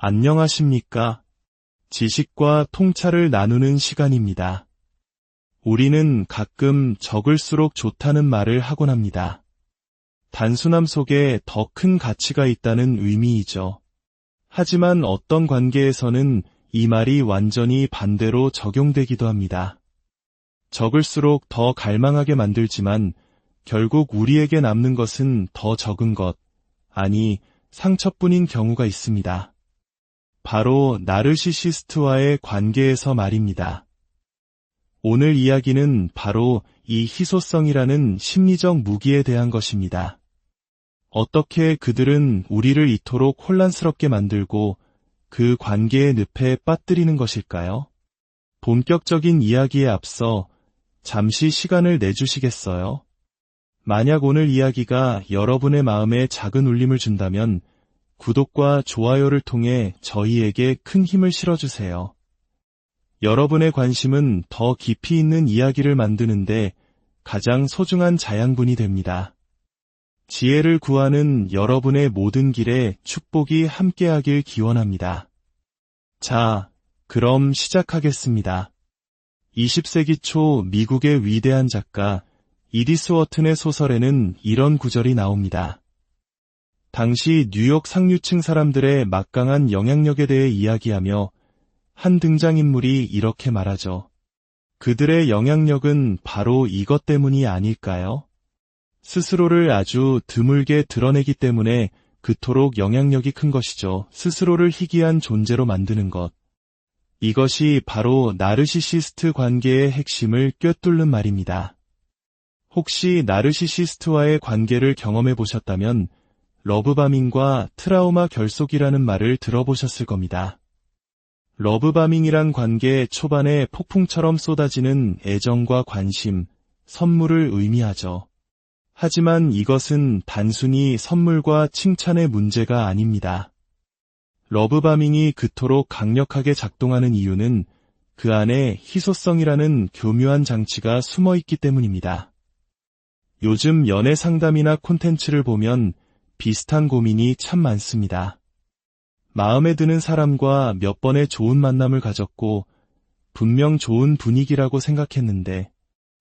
안녕하십니까? 지식과 통찰을 나누는 시간입니다. 우리는 가끔 적을수록 좋다는 말을 하곤 합니다. 단순함 속에 더 큰 가치가 있다는 의미이죠. 하지만 어떤 관계에서는 이 말이 완전히 반대로 적용되기도 합니다. 적을수록 더 갈망하게 만들지만 결국 우리에게 남는 것은 더 적은 것, 아니 상처뿐인 경우가 있습니다. 바로 나르시시스트와의 관계에서 말입니다. 오늘 이야기는 바로 이 희소성이라는 심리적 무기에 대한 것입니다. 어떻게 그들은 우리를 이토록 혼란스럽게 만들고 그 관계의 늪에 빠뜨리는 것일까요? 본격적인 이야기에 앞서 잠시 시간을 내주시겠어요? 만약 오늘 이야기가 여러분의 마음에 작은 울림을 준다면 구독과 좋아요를 통해 저희에게 큰 힘을 실어주세요. 여러분의 관심은 더 깊이 있는 이야기를 만드는데 가장 소중한 자양분이 됩니다. 지혜를 구하는 여러분의 모든 길에 축복이 함께하길 기원합니다. 자, 그럼 시작하겠습니다. 20세기 초 미국의 위대한 작가 이디스 워튼의 소설에는 이런 구절이 나옵니다. 당시 뉴욕 상류층 사람들의 막강한 영향력에 대해 이야기하며 한 등장인물이 이렇게 말하죠. 그들의 영향력은 바로 이것 때문이 아닐까요? 스스로를 아주 드물게 드러내기 때문에 그토록 영향력이 큰 것이죠. 스스로를 희귀한 존재로 만드는 것. 이것이 바로 나르시시스트 관계의 핵심을 꿰뚫는 말입니다. 혹시 나르시시스트와의 관계를 경험해 보셨다면 러브바밍과 트라우마 결속이라는 말을 들어보셨을 겁니다. 러브바밍이란 관계 초반에 폭풍처럼 쏟아지는 애정과 관심, 선물을 의미하죠. 하지만 이것은 단순히 선물과 칭찬의 문제가 아닙니다. 러브바밍이 그토록 강력하게 작동하는 이유는 그 안에 희소성이라는 교묘한 장치가 숨어 있기 때문입니다. 요즘 연애 상담이나 콘텐츠를 보면 비슷한 고민이 참 많습니다. 마음에 드는 사람과 몇 번의 좋은 만남을 가졌고 분명 좋은 분위기라고 생각했는데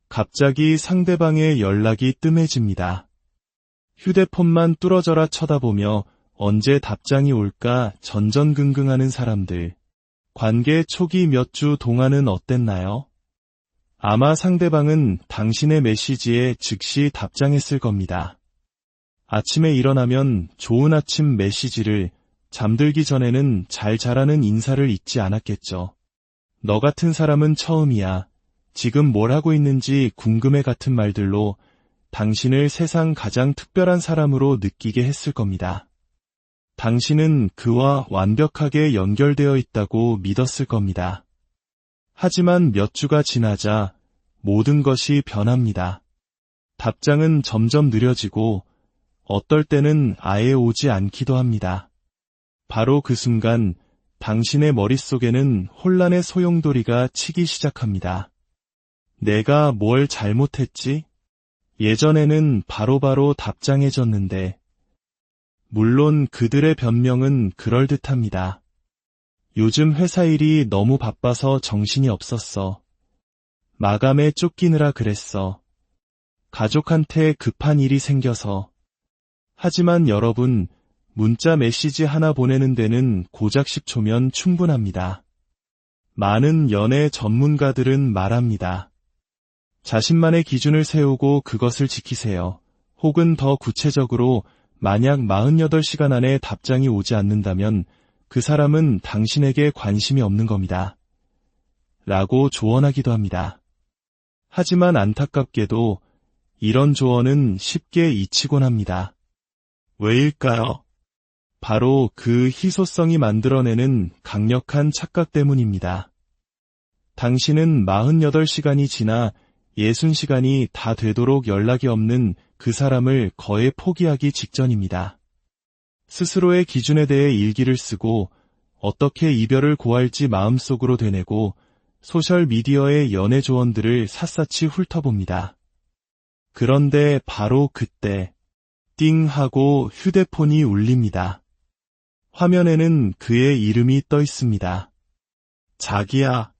갑자기 상대방의 연락이 뜸해집니다. 휴대폰만 뚫어져라 쳐다보며 언제 답장이 올까 전전긍긍하는 사람들. 관계 초기 몇 주 동안은 어땠나요? 아마 상대방은 당신의 메시지에 즉시 답장했을 겁니다. 아침에 일어나면 좋은 아침 메시지를, 잠들기 전에는 잘 자라는 인사를 잊지 않았겠죠. 너 같은 사람은 처음이야. 지금 뭘 하고 있는지 궁금해 같은 말들로 당신을 세상 가장 특별한 사람으로 느끼게 했을 겁니다. 당신은 그와 완벽하게 연결되어 있다고 믿었을 겁니다. 하지만 몇 주가 지나자 모든 것이 변합니다. 답장은 점점 느려지고 어떨 때는 아예 오지 않기도 합니다. 바로 그 순간 당신의 머릿속에는 혼란의 소용돌이가 치기 시작합니다. 내가 뭘 잘못했지? 예전에는 바로바로 답장해줬는데. 물론 그들의 변명은 그럴듯합니다. 요즘 회사 일이 너무 바빠서 정신이 없었어. 마감에 쫓기느라 그랬어. 가족한테 급한 일이 생겨서. 하지만 여러분, 문자 메시지 하나 보내는 데는 고작 10초면 충분합니다. 많은 연애 전문가들은 말합니다. 자신만의 기준을 세우고 그것을 지키세요. 혹은 더 구체적으로 만약 48시간 안에 답장이 오지 않는다면 그 사람은 당신에게 관심이 없는 겁니다. 라고 조언하기도 합니다. 하지만 안타깝게도 이런 조언은 쉽게 잊히곤 합니다. 왜일까요? 바로 그 희소성이 만들어내는 강력한 착각 때문입니다. 당신은 48시간이 지나 60시간이 다 되도록 연락이 없는 그 사람을 거의 포기하기 직전입니다. 스스로의 기준에 대해 일기를 쓰고 어떻게 이별을 고할지 마음속으로 되뇌고 소셜미디어의 연애 조언들을 샅샅이 훑어봅니다. 그런데 바로 그때 띵 하고 휴대폰이 울립니다. 화면에는 그의 이름이 떠 있습니다. 자기야,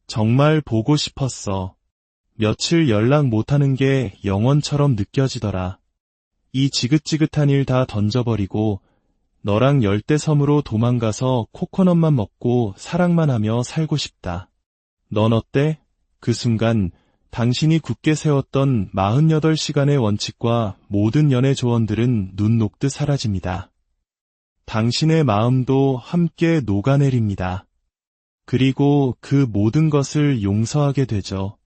정말 보고 싶었어. 며칠 연락 못하는 게 영원처럼 느껴지더라. 이 지긋지긋한 일 다 던져버리고 너랑 열대섬으로 도망가서 코코넛만 먹고 사랑만 하며 살고 싶다. 넌 어때? 그 순간 당신이 굳게 세웠던 48시간의 원칙과 모든 연애 조언들은 눈 녹듯 사라집니다. 당신의 마음도 함께 녹아내립니다. 그리고 그 모든 것을 용서하게 되죠.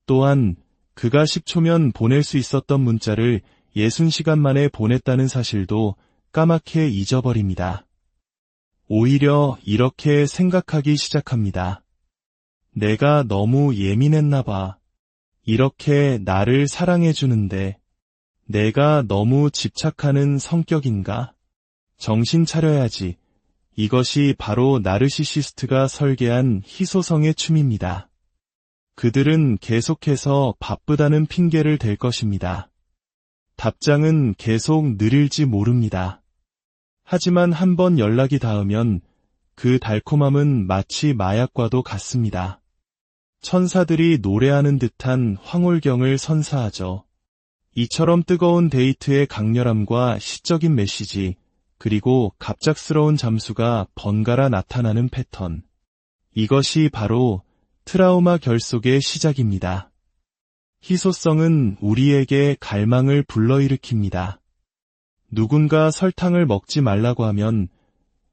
또한 그가 10초면 보낼 수 있었던 문자를 60시간 만에 보냈다는 사실도 까맣게 잊어버립니다. 오히려 이렇게 생각하기 시작합니다. 내가 너무 예민했나 봐. 이렇게 나를 사랑해주는데 내가 너무 집착하는 성격인가? 정신 차려야지. 이것이 바로 나르시시스트가 설계한 희소성의 춤입니다. 그들은 계속해서 바쁘다는 핑계를 댈 것입니다. 답장은 계속 느릴지 모릅니다. 하지만 한번 연락이 닿으면 그 달콤함은 마치 마약과도 같습니다. 천사들이 노래하는 듯한 황홀경을 선사하죠. 이처럼 뜨거운 데이트의 강렬함과 시적인 메시지, 그리고 갑작스러운 잠수가 번갈아 나타나는 패턴. 이것이 바로 트라우마 결속의 시작입니다. 희소성은 우리에게 갈망을 불러일으킵니다. 누군가 설탕을 먹지 말라고 하면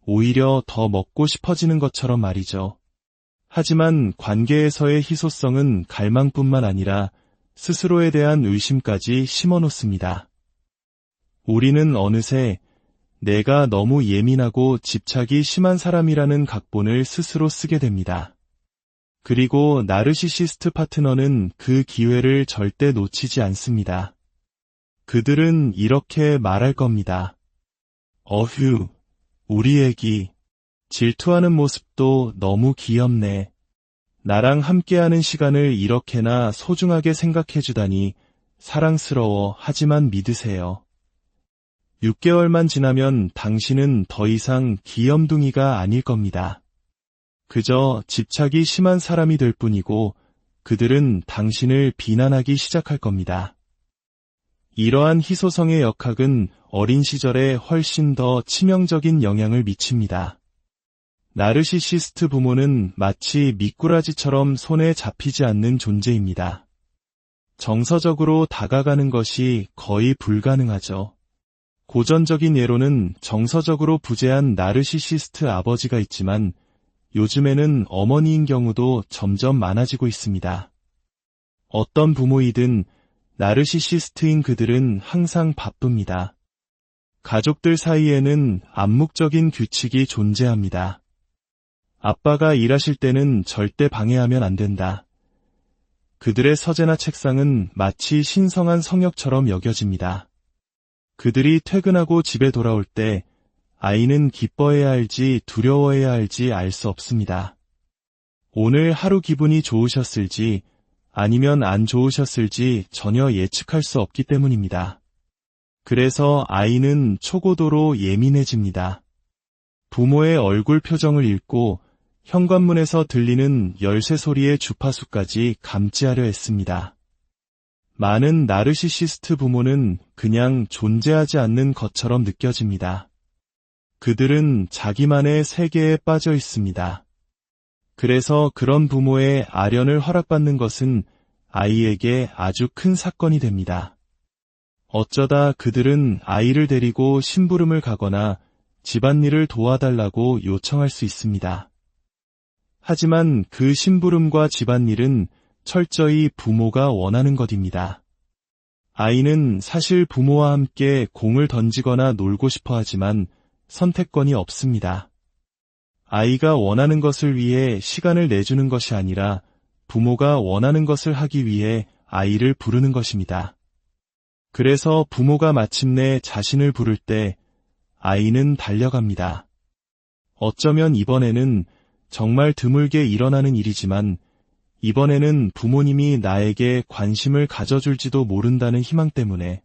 오히려 더 먹고 싶어지는 것처럼 말이죠. 하지만 관계에서의 희소성은 갈망뿐만 아니라 스스로에 대한 의심까지 심어놓습니다. 우리는 어느새 내가 너무 예민하고 집착이 심한 사람이라는 각본을 스스로 쓰게 됩니다. 그리고 나르시시스트 파트너는 그 기회를 절대 놓치지 않습니다. 그들은 이렇게 말할 겁니다. 어휴, 우리 애기, 질투하는 모습도 너무 귀엽네. 나랑 함께하는 시간을 이렇게나 소중하게 생각해주다니 사랑스러워. 하지만 믿으세요. 6개월만 지나면 당신은 더 이상 귀염둥이가 아닐 겁니다. 그저 집착이 심한 사람이 될 뿐이고 그들은 당신을 비난하기 시작할 겁니다. 이러한 희소성의 역학은 어린 시절에 훨씬 더 치명적인 영향을 미칩니다. 나르시시스트 부모는 마치 미꾸라지처럼 손에 잡히지 않는 존재입니다. 정서적으로 다가가는 것이 거의 불가능하죠. 고전적인 예로는 정서적으로 부재한 나르시시스트 아버지가 있지만 요즘에는 어머니인 경우도 점점 많아지고 있습니다. 어떤 부모이든 나르시시스트인 그들은 항상 바쁩니다. 가족들 사이에는 암묵적인 규칙이 존재합니다. 아빠가 일하실 때는 절대 방해하면 안 된다. 그들의 서재나 책상은 마치 신성한 성역처럼 여겨집니다. 그들이 퇴근하고 집에 돌아올 때 아이는 기뻐해야 할지 두려워해야 할지 알 수 없습니다. 오늘 하루 기분이 좋으셨을지 아니면 안 좋으셨을지 전혀 예측할 수 없기 때문입니다. 그래서 아이는 초고도로 예민해집니다. 부모의 얼굴 표정을 읽고 현관문에서 들리는 열쇠 소리의 주파수까지 감지하려 했습니다. 많은 나르시시스트 부모는 그냥 존재하지 않는 것처럼 느껴집니다. 그들은 자기만의 세계에 빠져 있습니다. 그래서 그런 부모의 아련을 허락받는 것은 아이에게 아주 큰 사건이 됩니다. 어쩌다 그들은 아이를 데리고 심부름을 가거나 집안일을 도와달라고 요청할 수 있습니다. 하지만 그 심부름과 집안일은 철저히 부모가 원하는 것입니다. 아이는 사실 부모와 함께 공을 던지거나 놀고 싶어 하지만 선택권이 없습니다. 아이가 원하는 것을 위해 시간을 내주는 것이 아니라 부모가 원하는 것을 하기 위해 아이를 부르는 것입니다. 그래서 부모가 마침내 자신을 부를 때 아이는 달려갑니다. 어쩌면 이번에는 정말 드물게 일어나는 일이지만 이번에는 부모님이 나에게 관심을 가져줄지도 모른다는 희망 때문에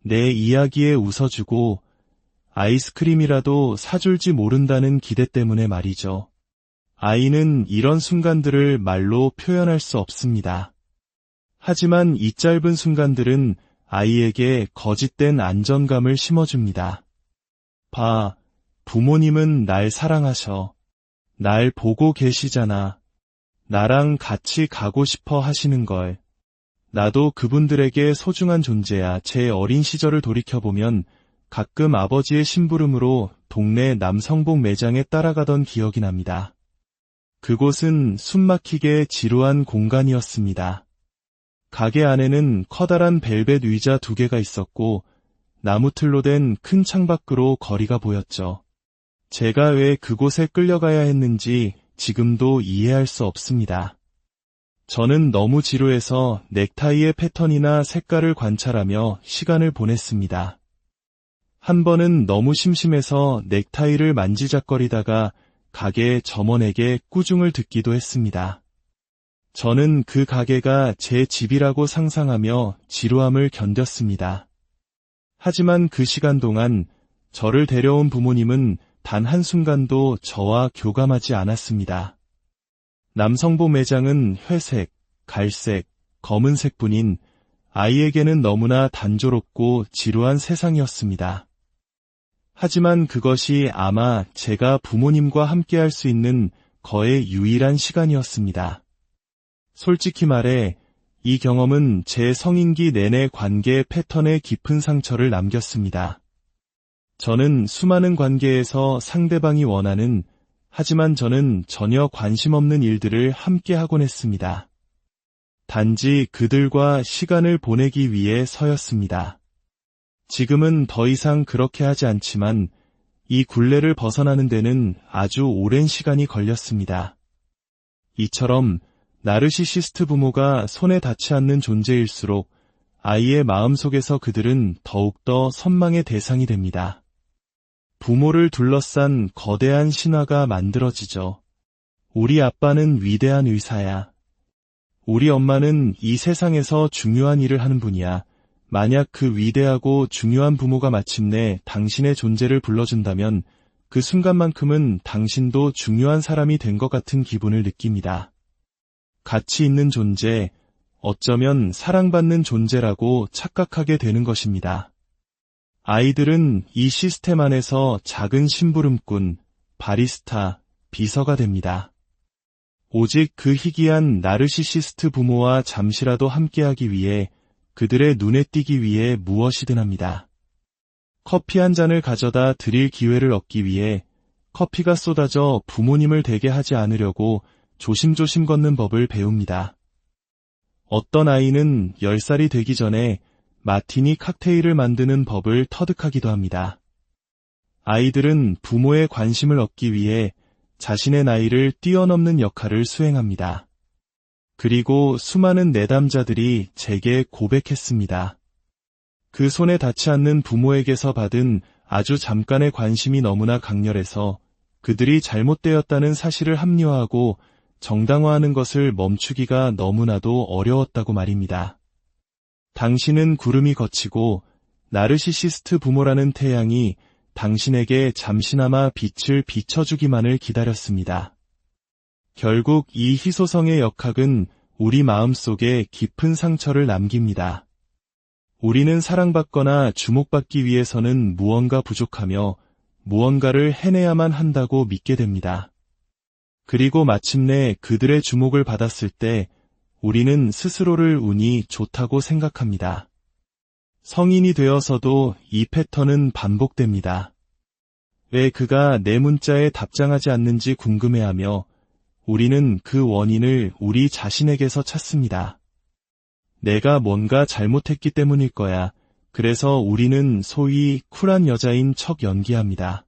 내 이야기에 웃어주고 아이스크림이라도 사줄지 모른다는 기대 때문에 말이죠. 아이는 이런 순간들을 말로 표현할 수 없습니다. 하지만 이 짧은 순간들은 아이에게 거짓된 안정감을 심어줍니다. 봐, 부모님은 날 사랑하셔. 날 보고 계시잖아. 나랑 같이 가고 싶어 하시는 걸. 나도 그분들에게 소중한 존재야. 제 어린 시절을 돌이켜보면 가끔 아버지의 심부름으로 동네 남성복 매장에 따라가던 기억이 납니다. 그곳은 숨막히게 지루한 공간이었습니다. 가게 안에는 커다란 벨벳 의자 2개가 있었고 나무틀로 된 큰 창밖으로 거리가 보였죠. 제가 왜 그곳에 끌려가야 했는지 지금도 이해할 수 없습니다. 저는 너무 지루해서 넥타이의 패턴이나 색깔을 관찰하며 시간을 보냈습니다. 한 번은 너무 심심해서 넥타이를 만지작거리다가 가게 점원에게 꾸중을 듣기도 했습니다. 저는 그 가게가 제 집이라고 상상하며 지루함을 견뎠습니다. 하지만 그 시간 동안 저를 데려온 부모님은 단 한순간도 저와 교감하지 않았습니다. 남성복 매장은 회색, 갈색, 검은색뿐인 아이에게는 너무나 단조롭고 지루한 세상이었습니다. 하지만 그것이 아마 제가 부모님과 함께할 수 있는 거의 유일한 시간이었습니다. 솔직히 말해 이 경험은 제 성인기 내내 관계의 패턴에 깊은 상처를 남겼습니다. 저는 수많은 관계에서 상대방이 원하는, 하지만 저는 전혀 관심 없는 일들을 함께 하곤 했습니다. 단지 그들과 시간을 보내기 위해서였습니다. 지금은 더 이상 그렇게 하지 않지만 이 굴레를 벗어나는 데는 아주 오랜 시간이 걸렸습니다. 이처럼 나르시시스트 부모가 손에 닿지 않는 존재일수록 아이의 마음속에서 그들은 더욱더 선망의 대상이 됩니다. 부모를 둘러싼 거대한 신화가 만들어지죠. 우리 아빠는 위대한 의사야. 우리 엄마는 이 세상에서 중요한 일을 하는 분이야. 만약 그 위대하고 중요한 부모가 마침내 당신의 존재를 불러준다면 그 순간만큼은 당신도 중요한 사람이 된 것 같은 기분을 느낍니다. 가치 있는 존재, 어쩌면 사랑받는 존재라고 착각하게 되는 것입니다. 아이들은 이 시스템 안에서 작은 심부름꾼, 바리스타, 비서가 됩니다. 오직 그 희귀한 나르시시스트 부모와 잠시라도 함께하기 위해 그들의 눈에 띄기 위해 무엇이든 합니다. 커피 한 잔을 가져다 드릴 기회를 얻기 위해 커피가 쏟아져 부모님을 대게 하지 않으려고 조심조심 걷는 법을 배웁니다. 어떤 아이는 10살이 되기 전에 마티니 칵테일을 만드는 법을 터득하기도 합니다. 아이들은 부모의 관심을 얻기 위해 자신의 나이를 뛰어넘는 역할을 수행합니다. 그리고 수많은 내담자들이 제게 고백했습니다. 그 손에 닿지 않는 부모에게서 받은 아주 잠깐의 관심이 너무나 강렬해서 그들이 잘못되었다는 사실을 합리화하고 정당화하는 것을 멈추기가 너무나도 어려웠다고 말입니다. 당신은 구름이 걷히고 나르시시스트 부모라는 태양이 당신에게 잠시나마 빛을 비춰주기만을 기다렸습니다. 결국 이 희소성의 역학은 우리 마음속에 깊은 상처를 남깁니다. 우리는 사랑받거나 주목받기 위해서는 무언가 부족하며 무언가를 해내야만 한다고 믿게 됩니다. 그리고 마침내 그들의 주목을 받았을 때 우리는 스스로를 운이 좋다고 생각합니다. 성인이 되어서도 이 패턴은 반복됩니다. 왜 그가 내 문자에 답장하지 않는지 궁금해하며 우리는 그 원인을 우리 자신에게서 찾습니다. 내가 뭔가 잘못했기 때문일 거야. 그래서 우리는 소위 쿨한 여자인 척 연기합니다.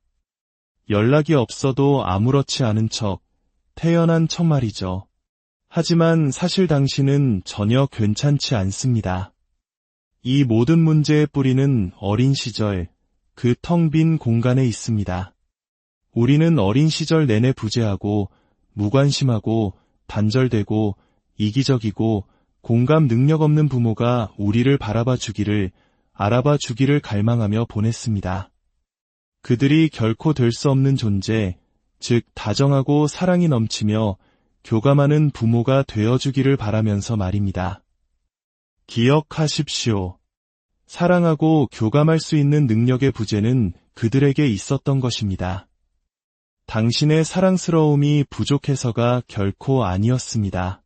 연락이 없어도 아무렇지 않은 척, 태연한 척 말이죠. 하지만 사실 당신은 전혀 괜찮지 않습니다. 이 모든 문제의 뿌리는 어린 시절, 그 텅 빈 공간에 있습니다. 우리는 어린 시절 내내 부재하고 무관심하고 단절되고 이기적이고 공감 능력 없는 부모가 우리를 바라봐 주기를, 알아봐 주기를 갈망하며 보냈습니다. 그들이 결코 될 수 없는 존재, 즉 다정하고 사랑이 넘치며 교감하는 부모가 되어주기를 바라면서 말입니다. 기억하십시오. 사랑하고 교감할 수 있는 능력의 부재는 그들에게 있었던 것입니다. 당신의 사랑스러움이 부족해서가 결코 아니었습니다.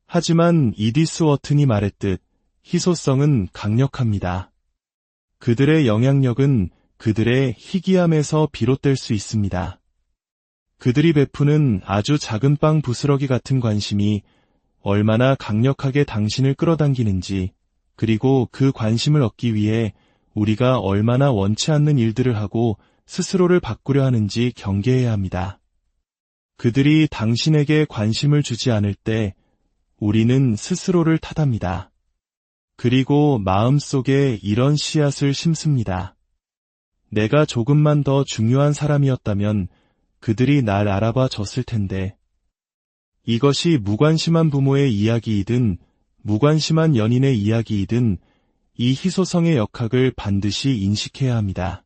하지만 이디스 워튼이 말했듯 희소성은 강력합니다. 그들의 영향력은 그들의 희귀함에서 비롯될 수 있습니다. 그들이 베푸는 아주 작은 빵 부스러기 같은 관심이 얼마나 강력하게 당신을 끌어당기는지, 그리고 그 관심을 얻기 위해 우리가 얼마나 원치 않는 일들을 하고 스스로를 바꾸려 하는지 경계해야 합니다. 그들이 당신에게 관심을 주지 않을 때 우리는 스스로를 탓합니다. 그리고 마음속에 이런 씨앗을 심습니다. 내가 조금만 더 중요한 사람이었다면 그들이 날 알아봐 줬을 텐데. 이것이 무관심한 부모의 이야기이든 무관심한 연인의 이야기이든 이 희소성의 역학을 반드시 인식해야 합니다.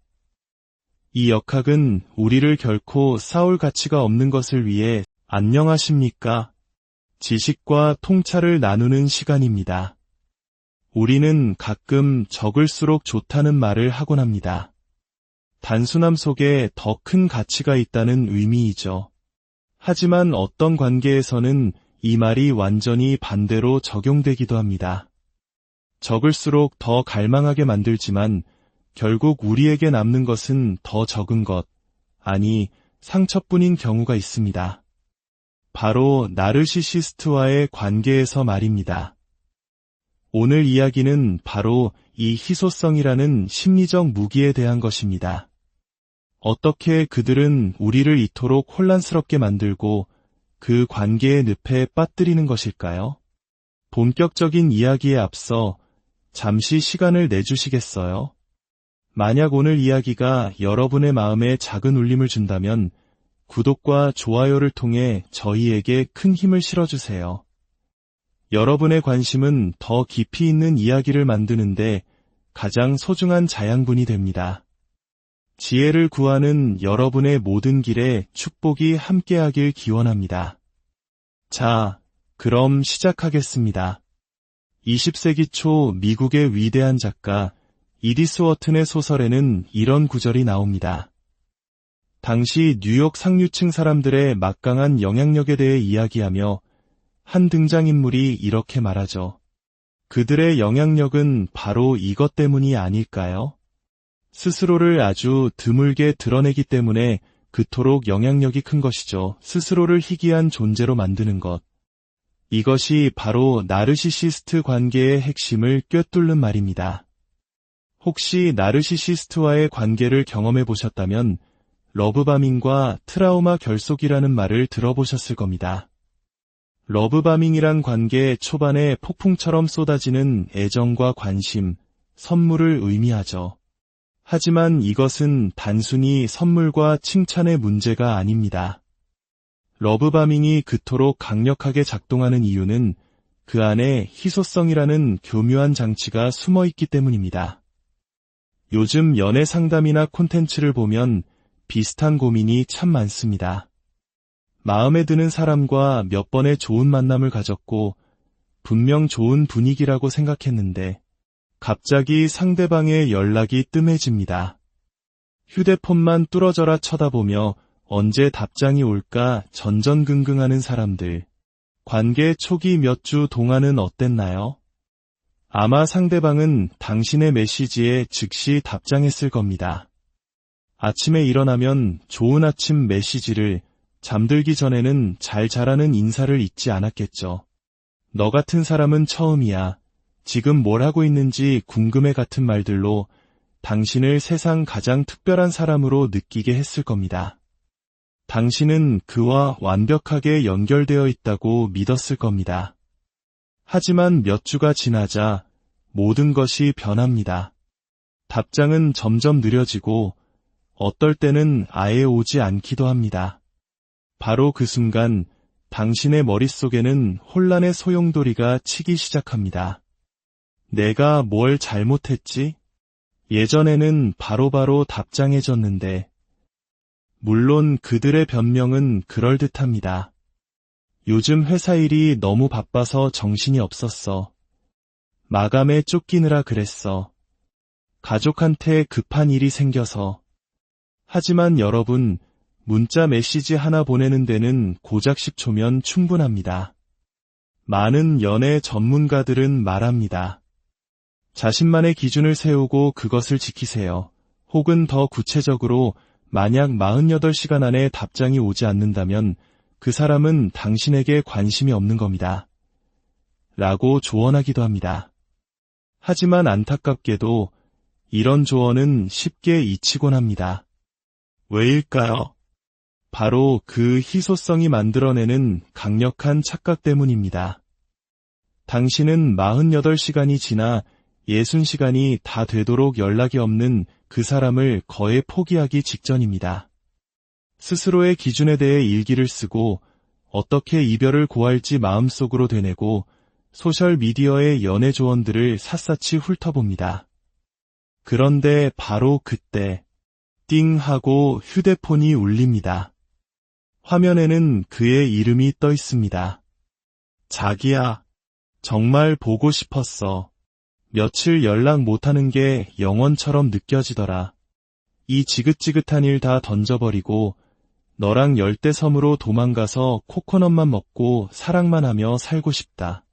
이 역학은 우리를 결코 싸울 가치가 없는 것을 위해 안녕하십니까? 지식과 통찰을 나누는 시간입니다. 우리는 가끔 적을수록 좋다는 말을 하곤 합니다. 단순함 속에 더 큰 가치가 있다는 의미이죠. 하지만 어떤 관계에서는 이 말이 완전히 반대로 적용되기도 합니다. 적을수록 더 갈망하게 만들지만 결국 우리에게 남는 것은 더 적은 것, 아니 상처뿐인 경우가 있습니다. 바로 나르시시스트와의 관계에서 말입니다. 오늘 이야기는 바로 이 희소성이라는 심리적 무기에 대한 것입니다. 어떻게 그들은 우리를 이토록 혼란스럽게 만들고 그 관계의 늪에 빠뜨리는 것일까요? 본격적인 이야기에 앞서 잠시 시간을 내주시겠어요? 만약 오늘 이야기가 여러분의 마음에 작은 울림을 준다면 구독과 좋아요를 통해 저희에게 큰 힘을 실어주세요. 여러분의 관심은 더 깊이 있는 이야기를 만드는데 가장 소중한 자양분이 됩니다. 지혜를 구하는 여러분의 모든 길에 축복이 함께하길 기원합니다. 자, 그럼 시작하겠습니다. 20세기 초 미국의 위대한 작가 이디스 워튼의 소설에는 이런 구절이 나옵니다. 당시 뉴욕 상류층 사람들의 막강한 영향력에 대해 이야기하며 한 등장인물이 이렇게 말하죠. 그들의 영향력은 바로 이것 때문이 아닐까요? 스스로를 아주 드물게 드러내기 때문에 그토록 영향력이 큰 것이죠. 스스로를 희귀한 존재로 만드는 것. 이것이 바로 나르시시스트 관계의 핵심을 꿰뚫는 말입니다. 혹시 나르시시스트와의 관계를 경험해 보셨다면 러브바밍과 트라우마 결속이라는 말을 들어보셨을 겁니다. 러브바밍이란 관계 초반에 폭풍처럼 쏟아지는 애정과 관심, 선물을 의미하죠. 하지만 이것은 단순히 선물과 칭찬의 문제가 아닙니다. 러브바밍이 그토록 강력하게 작동하는 이유는 그 안에 희소성이라는 교묘한 장치가 숨어 있기 때문입니다. 요즘 연애 상담이나 콘텐츠를 보면 비슷한 고민이 참 많습니다. 마음에 드는 사람과 몇 번의 좋은 만남을 가졌고 분명 좋은 분위기라고 생각했는데 갑자기 상대방의 연락이 뜸해집니다. 휴대폰만 뚫어져라 쳐다보며 언제 답장이 올까 전전긍긍하는 사람들. 관계 초기 몇 주 동안은 어땠나요? 아마 상대방은 당신의 메시지에 즉시 답장했을 겁니다. 아침에 일어나면 좋은 아침 메시지를, 잠들기 전에는 잘 자라는 인사를 잊지 않았겠죠. 너 같은 사람은 처음이야. 지금 뭘 하고 있는지 궁금해 같은 말들로 당신을 세상 가장 특별한 사람으로 느끼게 했을 겁니다. 당신은 그와 완벽하게 연결되어 있다고 믿었을 겁니다. 하지만 몇 주가 지나자 모든 것이 변합니다. 답장은 점점 느려지고 어떨 때는 아예 오지 않기도 합니다. 바로 그 순간 당신의 머릿속에는 혼란의 소용돌이가 치기 시작합니다. 내가 뭘 잘못했지? 예전에는 바로바로 답장해줬는데, 물론 그들의 변명은 그럴듯합니다. 요즘 회사 일이 너무 바빠서 정신이 없었어. 마감에 쫓기느라 그랬어. 가족한테 급한 일이 생겨서. 하지만 여러분, 문자 메시지 하나 보내는 데는 고작 10초면 충분합니다. 많은 연애 전문가들은 말합니다. 자신만의 기준을 세우고 그것을 지키세요. 혹은 더 구체적으로 만약 48시간 안에 답장이 오지 않는다면 그 사람은 당신에게 관심이 없는 겁니다. 라고 조언하기도 합니다. 하지만 안타깝게도 이런 조언은 쉽게 잊히곤 합니다. 왜일까요? 바로 그 희소성이 만들어내는 강력한 착각 때문입니다. 당신은 48시간이 지나 60시간이 다 되도록 연락이 없는 그 사람을 거의 포기하기 직전입니다. 스스로의 기준에 대해 일기를 쓰고 어떻게 이별을 고할지 마음속으로 되뇌고 소셜미디어의 연애 조언들을 샅샅이 훑어봅니다. 그런데 바로 그때 띵 하고 휴대폰이 울립니다. 화면에는 그의 이름이 떠 있습니다. 자기야, 정말 보고 싶었어. 며칠 연락 못하는 게 영원처럼 느껴지더라. 이 지긋지긋한 일 다 던져버리고 너랑 열대섬으로 도망가서 코코넛만 먹고 사랑만 하며 살고 싶다.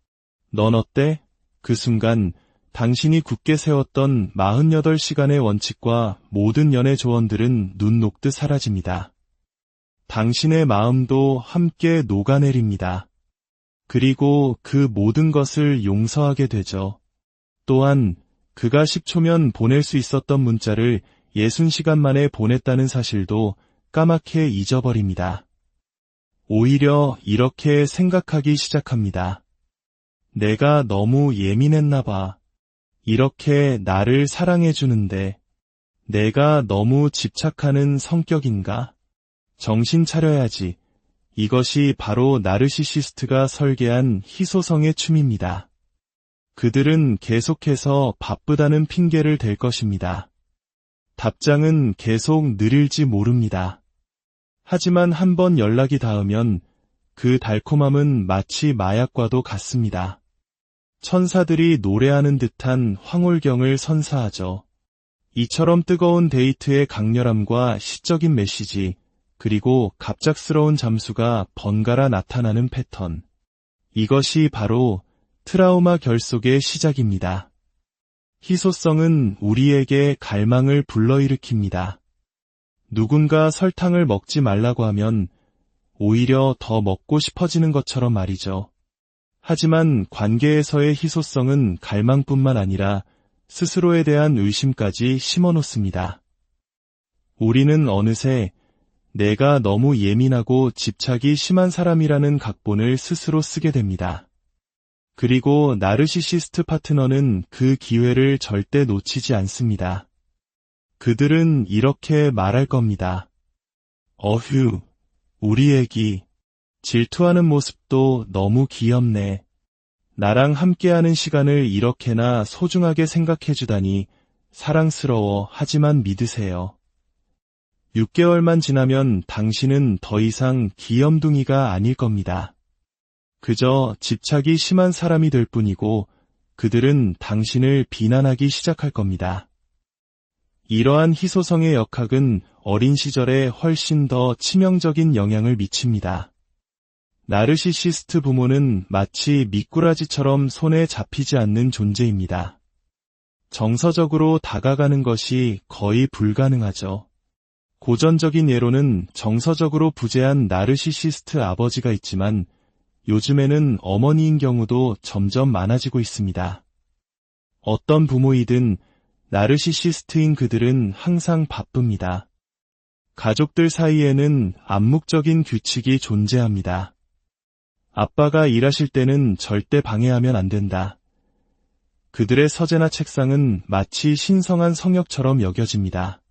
넌 어때? 그 순간 당신이 굳게 세웠던 48시간의 원칙과 모든 연애 조언들은 눈 녹듯 사라집니다. 당신의 마음도 함께 녹아내립니다. 그리고 그 모든 것을 용서하게 되죠. 또한 그가 10초면 보낼 수 있었던 문자를 60시간 만에 보냈다는 사실도 까맣게 잊어버립니다. 오히려 이렇게 생각하기 시작합니다. 내가 너무 예민했나 봐. 이렇게 나를 사랑해주는데 내가 너무 집착하는 성격인가? 정신 차려야지. 이것이 바로 나르시시스트가 설계한 희소성의 춤입니다. 그들은 계속해서 바쁘다는 핑계를 댈 것입니다. 답장은 계속 느릴지 모릅니다. 하지만 한번 연락이 닿으면 그 달콤함은 마치 마약과도 같습니다. 천사들이 노래하는 듯한 황홀경을 선사하죠. 이처럼 뜨거운 데이트의 강렬함과 시적인 메시지, 그리고 갑작스러운 잠수가 번갈아 나타나는 패턴. 이것이 바로 트라우마 결속의 시작입니다. 희소성은 우리에게 갈망을 불러일으킵니다. 누군가 설탕을 먹지 말라고 하면 오히려 더 먹고 싶어지는 것처럼 말이죠. 하지만 관계에서의 희소성은 갈망뿐만 아니라 스스로에 대한 의심까지 심어놓습니다. 우리는 어느새 내가 너무 예민하고 집착이 심한 사람이라는 각본을 스스로 쓰게 됩니다. 그리고 나르시시스트 파트너는 그 기회를 절대 놓치지 않습니다. 그들은 이렇게 말할 겁니다. 어휴, 우리 애기. 질투하는 모습도 너무 귀엽네. 나랑 함께하는 시간을 이렇게나 소중하게 생각해주다니 사랑스러워. 하지만 믿으세요. 6개월만 지나면 당신은 더 이상 귀염둥이가 아닐 겁니다. 그저 집착이 심한 사람이 될 뿐이고 그들은 당신을 비난하기 시작할 겁니다. 이러한 희소성의 역학은 어린 시절에 훨씬 더 치명적인 영향을 미칩니다. 나르시시스트 부모는 마치 미꾸라지처럼 손에 잡히지 않는 존재입니다. 정서적으로 다가가는 것이 거의 불가능하죠. 고전적인 예로는 정서적으로 부재한 나르시시스트 아버지가 있지만 요즘에는 어머니인 경우도 점점 많아지고 있습니다. 어떤 부모이든 나르시시스트인 그들은 항상 바쁩니다. 가족들 사이에는 암묵적인 규칙이 존재합니다. 아빠가 일하실 때는 절대 방해하면 안 된다. 그들의 서재나 책상은 마치 신성한 성역처럼 여겨집니다.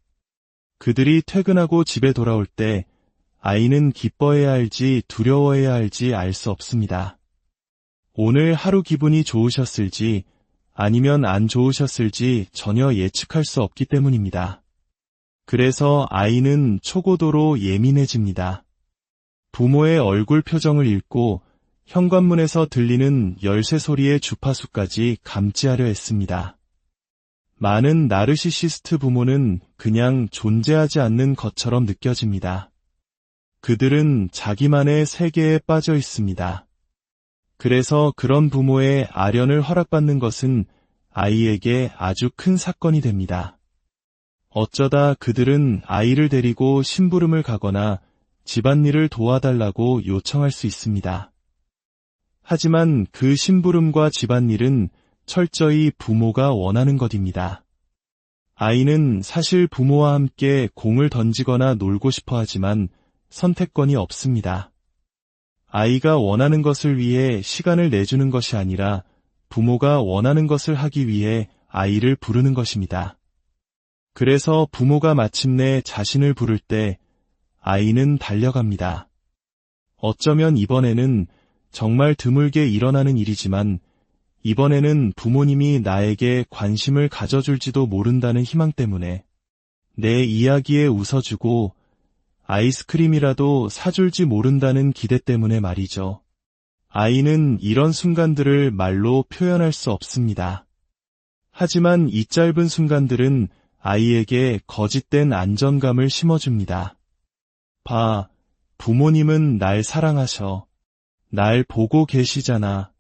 그들이 퇴근하고 집에 돌아올 때 아이는 기뻐해야 할지 두려워해야 할지 알 수 없습니다. 오늘 하루 기분이 좋으셨을지 아니면 안 좋으셨을지 전혀 예측할 수 없기 때문입니다. 그래서 아이는 초고도로 예민해집니다. 부모의 얼굴 표정을 읽고 현관문에서 들리는 열쇠 소리의 주파수까지 감지하려 했습니다. 많은 나르시시스트 부모는 그냥 존재하지 않는 것처럼 느껴집니다. 그들은 자기만의 세계에 빠져 있습니다. 그래서 그런 부모의 아련을 허락받는 것은 아이에게 아주 큰 사건이 됩니다. 어쩌다 그들은 아이를 데리고 심부름을 가거나 집안일을 도와달라고 요청할 수 있습니다. 하지만 그 심부름과 집안일은 철저히 부모가 원하는 것입니다. 아이는 사실 부모와 함께 공을 던지거나 놀고 싶어 하지만 선택권이 없습니다. 아이가 원하는 것을 위해 시간을 내주는 것이 아니라 부모가 원하는 것을 하기 위해 아이를 부르는 것입니다. 그래서 부모가 마침내 자신을 부를 때 아이는 달려갑니다. 어쩌면 이번에는 정말 드물게 일어나는 일이지만 이번에는 부모님이 나에게 관심을 가져줄지도 모른다는 희망 때문에 내 이야기에 웃어주고 아이스크림이라도 사줄지 모른다는 기대 때문에 말이죠. 아이는 이런 순간들을 말로 표현할 수 없습니다. 하지만 이 짧은 순간들은 아이에게 거짓된 안정감을 심어줍니다. 봐, 부모님은 날 사랑하셔. 날 보고 계시잖아.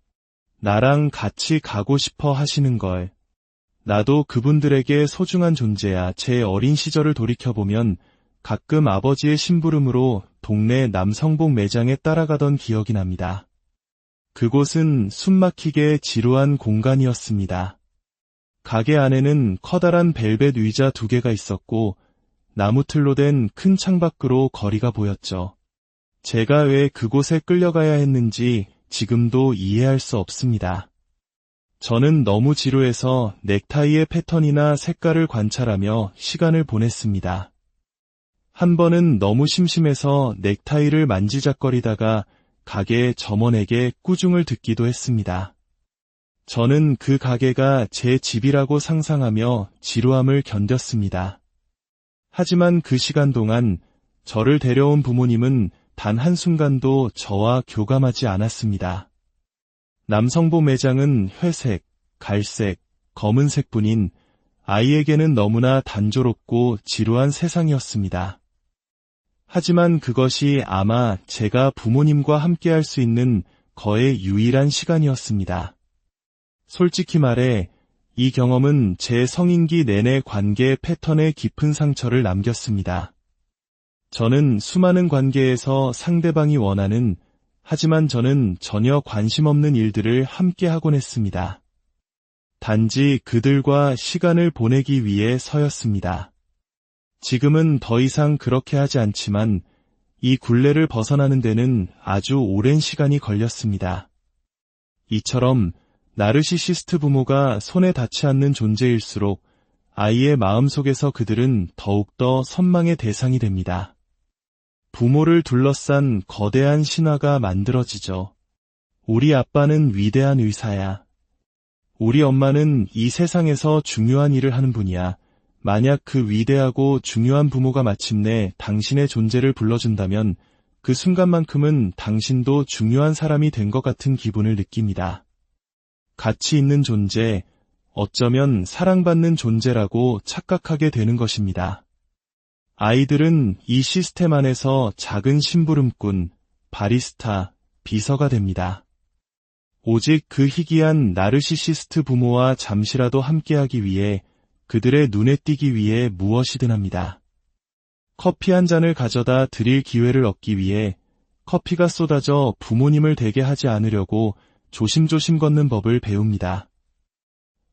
나랑 같이 가고 싶어 하시는걸. 나도 그분들에게 소중한 존재야. 제 어린 시절을 돌이켜보면 가끔 아버지의 심부름으로 동네 남성복 매장에 따라가던 기억이 납니다. 그곳은 숨막히게 지루한 공간이었습니다. 가게 안에는 커다란 벨벳 의자 2개가 있었고 나무틀로 된 큰 창밖으로 거리가 보였죠. 제가 왜 그곳에 끌려가야 했는지 지금도 이해할 수 없습니다. 저는 너무 지루해서 넥타이의 패턴이나 색깔을 관찰하며 시간을 보냈습니다. 한 번은 너무 심심해서 넥타이를 만지작거리다가 가게 점원에게 꾸중을 듣기도 했습니다. 저는 그 가게가 제 집이라고 상상하며 지루함을 견뎠습니다. 하지만 그 시간 동안 저를 데려온 부모님은 단 한순간도 저와 교감하지 않았습니다. 남성복 매장은 회색, 갈색, 검은색뿐인 아이에게는 너무나 단조롭고 지루한 세상이었습니다. 하지만 그것이 아마 제가 부모님과 함께할 수 있는 거의 유일한 시간이었습니다. 솔직히 말해 이 경험은 제 성인기 내내 관계의 패턴에 깊은 상처를 남겼습니다. 저는 수많은 관계에서 상대방이 원하는, 하지만 저는 전혀 관심 없는 일들을 함께 하곤 했습니다. 단지 그들과 시간을 보내기 위해서였습니다. 지금은 더 이상 그렇게 하지 않지만 이 굴레를 벗어나는 데는 아주 오랜 시간이 걸렸습니다. 이처럼 나르시시스트 부모가 손에 닿지 않는 존재일수록 아이의 마음속에서 그들은 더욱더 선망의 대상이 됩니다. 부모를 둘러싼 거대한 신화가 만들어지죠. 우리 아빠는 위대한 의사야. 우리 엄마는 이 세상에서 중요한 일을 하는 분이야. 만약 그 위대하고 중요한 부모가 마침내 당신의 존재를 불러준다면 그 순간만큼은 당신도 중요한 사람이 된 것 같은 기분을 느낍니다. 가치 있는 존재, 어쩌면 사랑받는 존재라고 착각하게 되는 것입니다. 아이들은 이 시스템 안에서 작은 심부름꾼, 바리스타, 비서가 됩니다. 오직 그 희귀한 나르시시스트 부모와 잠시라도 함께하기 위해 그들의 눈에 띄기 위해 무엇이든 합니다. 커피 한 잔을 가져다 드릴 기회를 얻기 위해 커피가 쏟아져 부모님을 대게 하지 않으려고 조심조심 걷는 법을 배웁니다.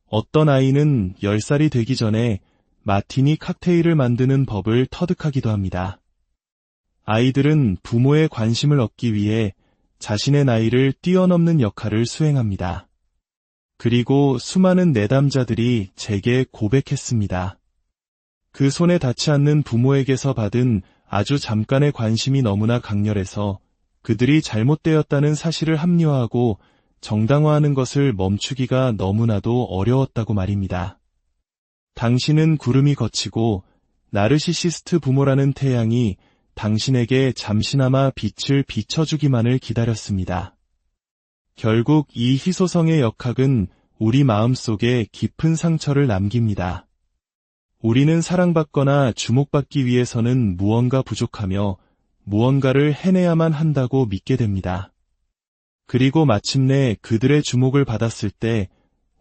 어떤 아이는 10살이 되기 전에 마티니 칵테일을 만드는 법을 터득하기도 합니다. 아이들은 부모의 관심을 얻기 위해 자신의 나이를 뛰어넘는 역할을 수행합니다. 그리고 수많은 내담자들이 제게 고백했습니다. 그 손에 닿지 않는 부모에게서 받은 아주 잠깐의 관심이 너무나 강렬해서 그들이 잘못되었다는 사실을 합리화하고 정당화하는 것을 멈추기가 너무나도 어려웠다고 말입니다. 당신은 구름이 걷히고 나르시시스트 부모라는 태양이 당신에게 잠시나마 빛을 비춰주기만을 기다렸습니다. 결국 이 희소성의 역학은 우리 마음속에 깊은 상처를 남깁니다. 우리는 사랑받거나 주목받기 위해서는 무언가 부족하며 무언가를 해내야만 한다고 믿게 됩니다. 그리고 마침내 그들의 주목을 받았을 때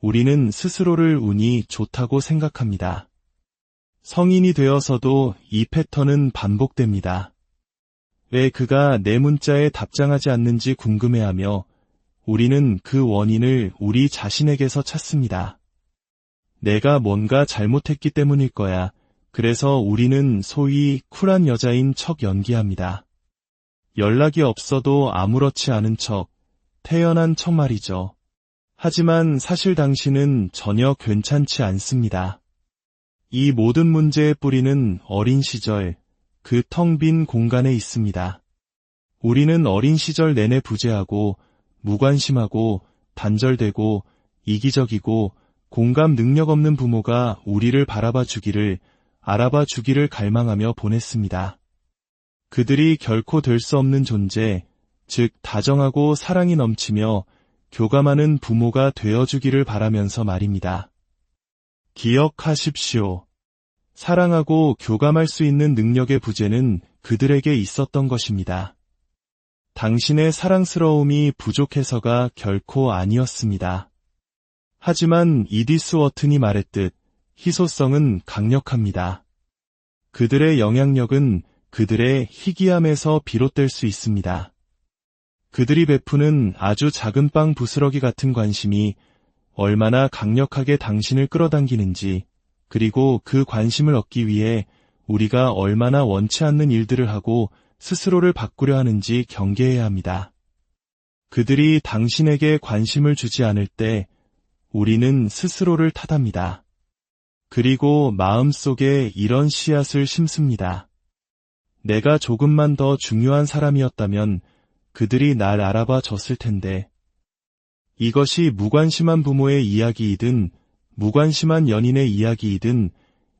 우리는 스스로를 운이 좋다고 생각합니다. 성인이 되어서도 이 패턴은 반복됩니다. 왜 그가 내 문자에 답장하지 않는지 궁금해하며 우리는 그 원인을 우리 자신에게서 찾습니다. 내가 뭔가 잘못했기 때문일 거야. 그래서 우리는 소위 쿨한 여자인 척 연기합니다. 연락이 없어도 아무렇지 않은 척, 태연한 척 말이죠. 하지만 사실 당신은 전혀 괜찮지 않습니다. 이 모든 문제의 뿌리는 어린 시절, 그 텅 빈 공간에 있습니다. 우리는 어린 시절 내내 부재하고 무관심하고 단절되고 이기적이고 공감 능력 없는 부모가 우리를 바라봐 주기를, 알아봐 주기를 갈망하며 보냈습니다. 그들이 결코 될 수 없는 존재, 즉 다정하고 사랑이 넘치며 교감하는 부모가 되어주기를 바라면서 말입니다. 기억하십시오. 사랑하고 교감할 수 있는 능력의 부재는 그들에게 있었던 것입니다. 당신의 사랑스러움이 부족해서가 결코 아니었습니다. 하지만 이디스 워튼이 말했듯 희소성은 강력합니다. 그들의 영향력은 그들의 희귀함에서 비롯될 수 있습니다. 그들이 베푸는 아주 작은 빵 부스러기 같은 관심이 얼마나 강력하게 당신을 끌어당기는지, 그리고 그 관심을 얻기 위해 우리가 얼마나 원치 않는 일들을 하고 스스로를 바꾸려 하는지 경계해야 합니다. 그들이 당신에게 관심을 주지 않을 때 우리는 스스로를 탓합니다. 그리고 마음속에 이런 씨앗을 심습니다. 내가 조금만 더 중요한 사람이었다면 그들이 날 알아봐 줬을 텐데. 이것이 무관심한 부모의 이야기이든 무관심한 연인의 이야기이든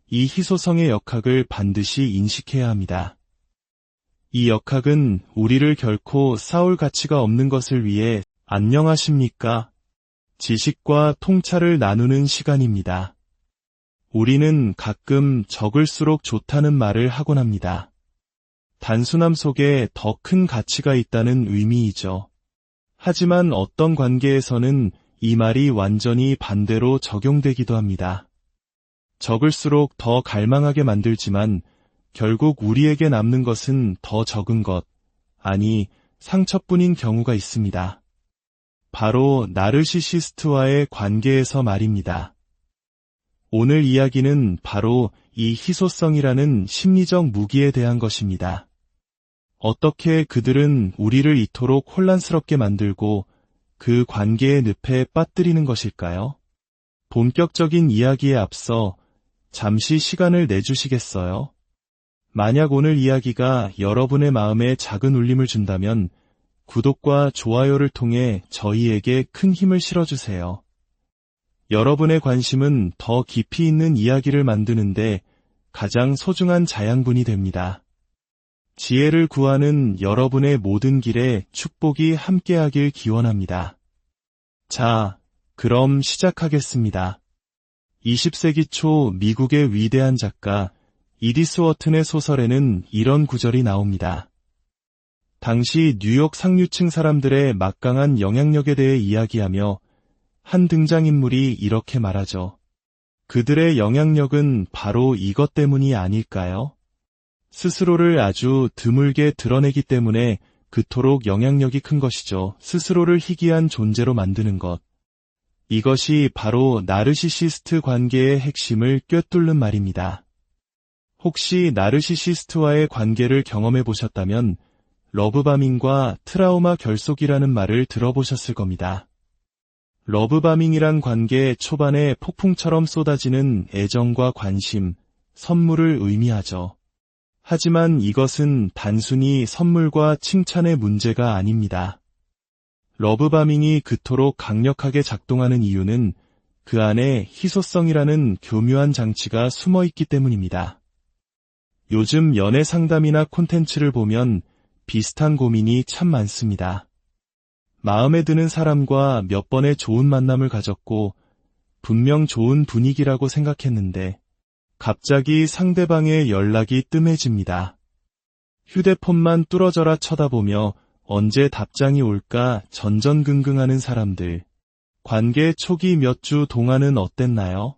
이 희소성의 역학을 반드시 인식해야 합니다. 이 역학은 우리를 결코 싸울 가치가 없는 것을 위해 안녕하십니까? 지식과 통찰을 나누는 시간입니다. 우리는 가끔 적을수록 좋다는 말을 하곤 합니다. 단순함 속에 더 큰 가치가 있다는 의미이죠. 하지만 어떤 관계에서는 이 말이 완전히 반대로 적용되기도 합니다. 적을수록 더 갈망하게 만들지만 결국 우리에게 남는 것은 더 적은 것, 아니 상처뿐인 경우가 있습니다. 바로 나르시시스트와의 관계에서 말입니다. 오늘 이야기는 바로 이 희소성이라는 심리적 무기에 대한 것입니다. 어떻게 그들은 우리를 이토록 혼란스럽게 만들고 그 관계의 늪에 빠뜨리는 것일까요? 본격적인 이야기에 앞서 잠시 시간을 내주시겠어요? 만약 오늘 이야기가 여러분의 마음에 작은 울림을 준다면 구독과 좋아요를 통해 저희에게 큰 힘을 실어주세요. 여러분의 관심은 더 깊이 있는 이야기를 만드는데 가장 소중한 자양분이 됩니다. 지혜를 구하는 여러분의 모든 길에 축복이 함께하길 기원합니다. 자, 그럼 시작하겠습니다. 20세기 초 미국의 위대한 작가 이디스 워튼의 소설에는 이런 구절이 나옵니다. 당시 뉴욕 상류층 사람들의 막강한 영향력에 대해 이야기하며 한 등장인물이 이렇게 말하죠. 그들의 영향력은 바로 이것 때문이 아닐까요? 스스로를 아주 드물게 드러내기 때문에 그토록 영향력이 큰 것이죠. 스스로를 희귀한 존재로 만드는 것. 이것이 바로 나르시시스트 관계의 핵심을 꿰뚫는 말입니다. 혹시 나르시시스트와의 관계를 경험해 보셨다면 러브바밍과 트라우마 결속이라는 말을 들어보셨을 겁니다. 러브바밍이란 관계 초반에 폭풍처럼 쏟아지는 애정과 관심, 선물을 의미하죠. 하지만 이것은 단순히 선물과 칭찬의 문제가 아닙니다. 러브바밍이 그토록 강력하게 작동하는 이유는 그 안에 희소성이라는 교묘한 장치가 숨어 있기 때문입니다. 요즘 연애 상담이나 콘텐츠를 보면 비슷한 고민이 참 많습니다. 마음에 드는 사람과 몇 번의 좋은 만남을 가졌고 분명 좋은 분위기라고 생각했는데 갑자기 상대방의 연락이 뜸해집니다. 휴대폰만 뚫어져라 쳐다보며 언제 답장이 올까 전전긍긍하는 사람들. 관계 초기 몇 주 동안은 어땠나요?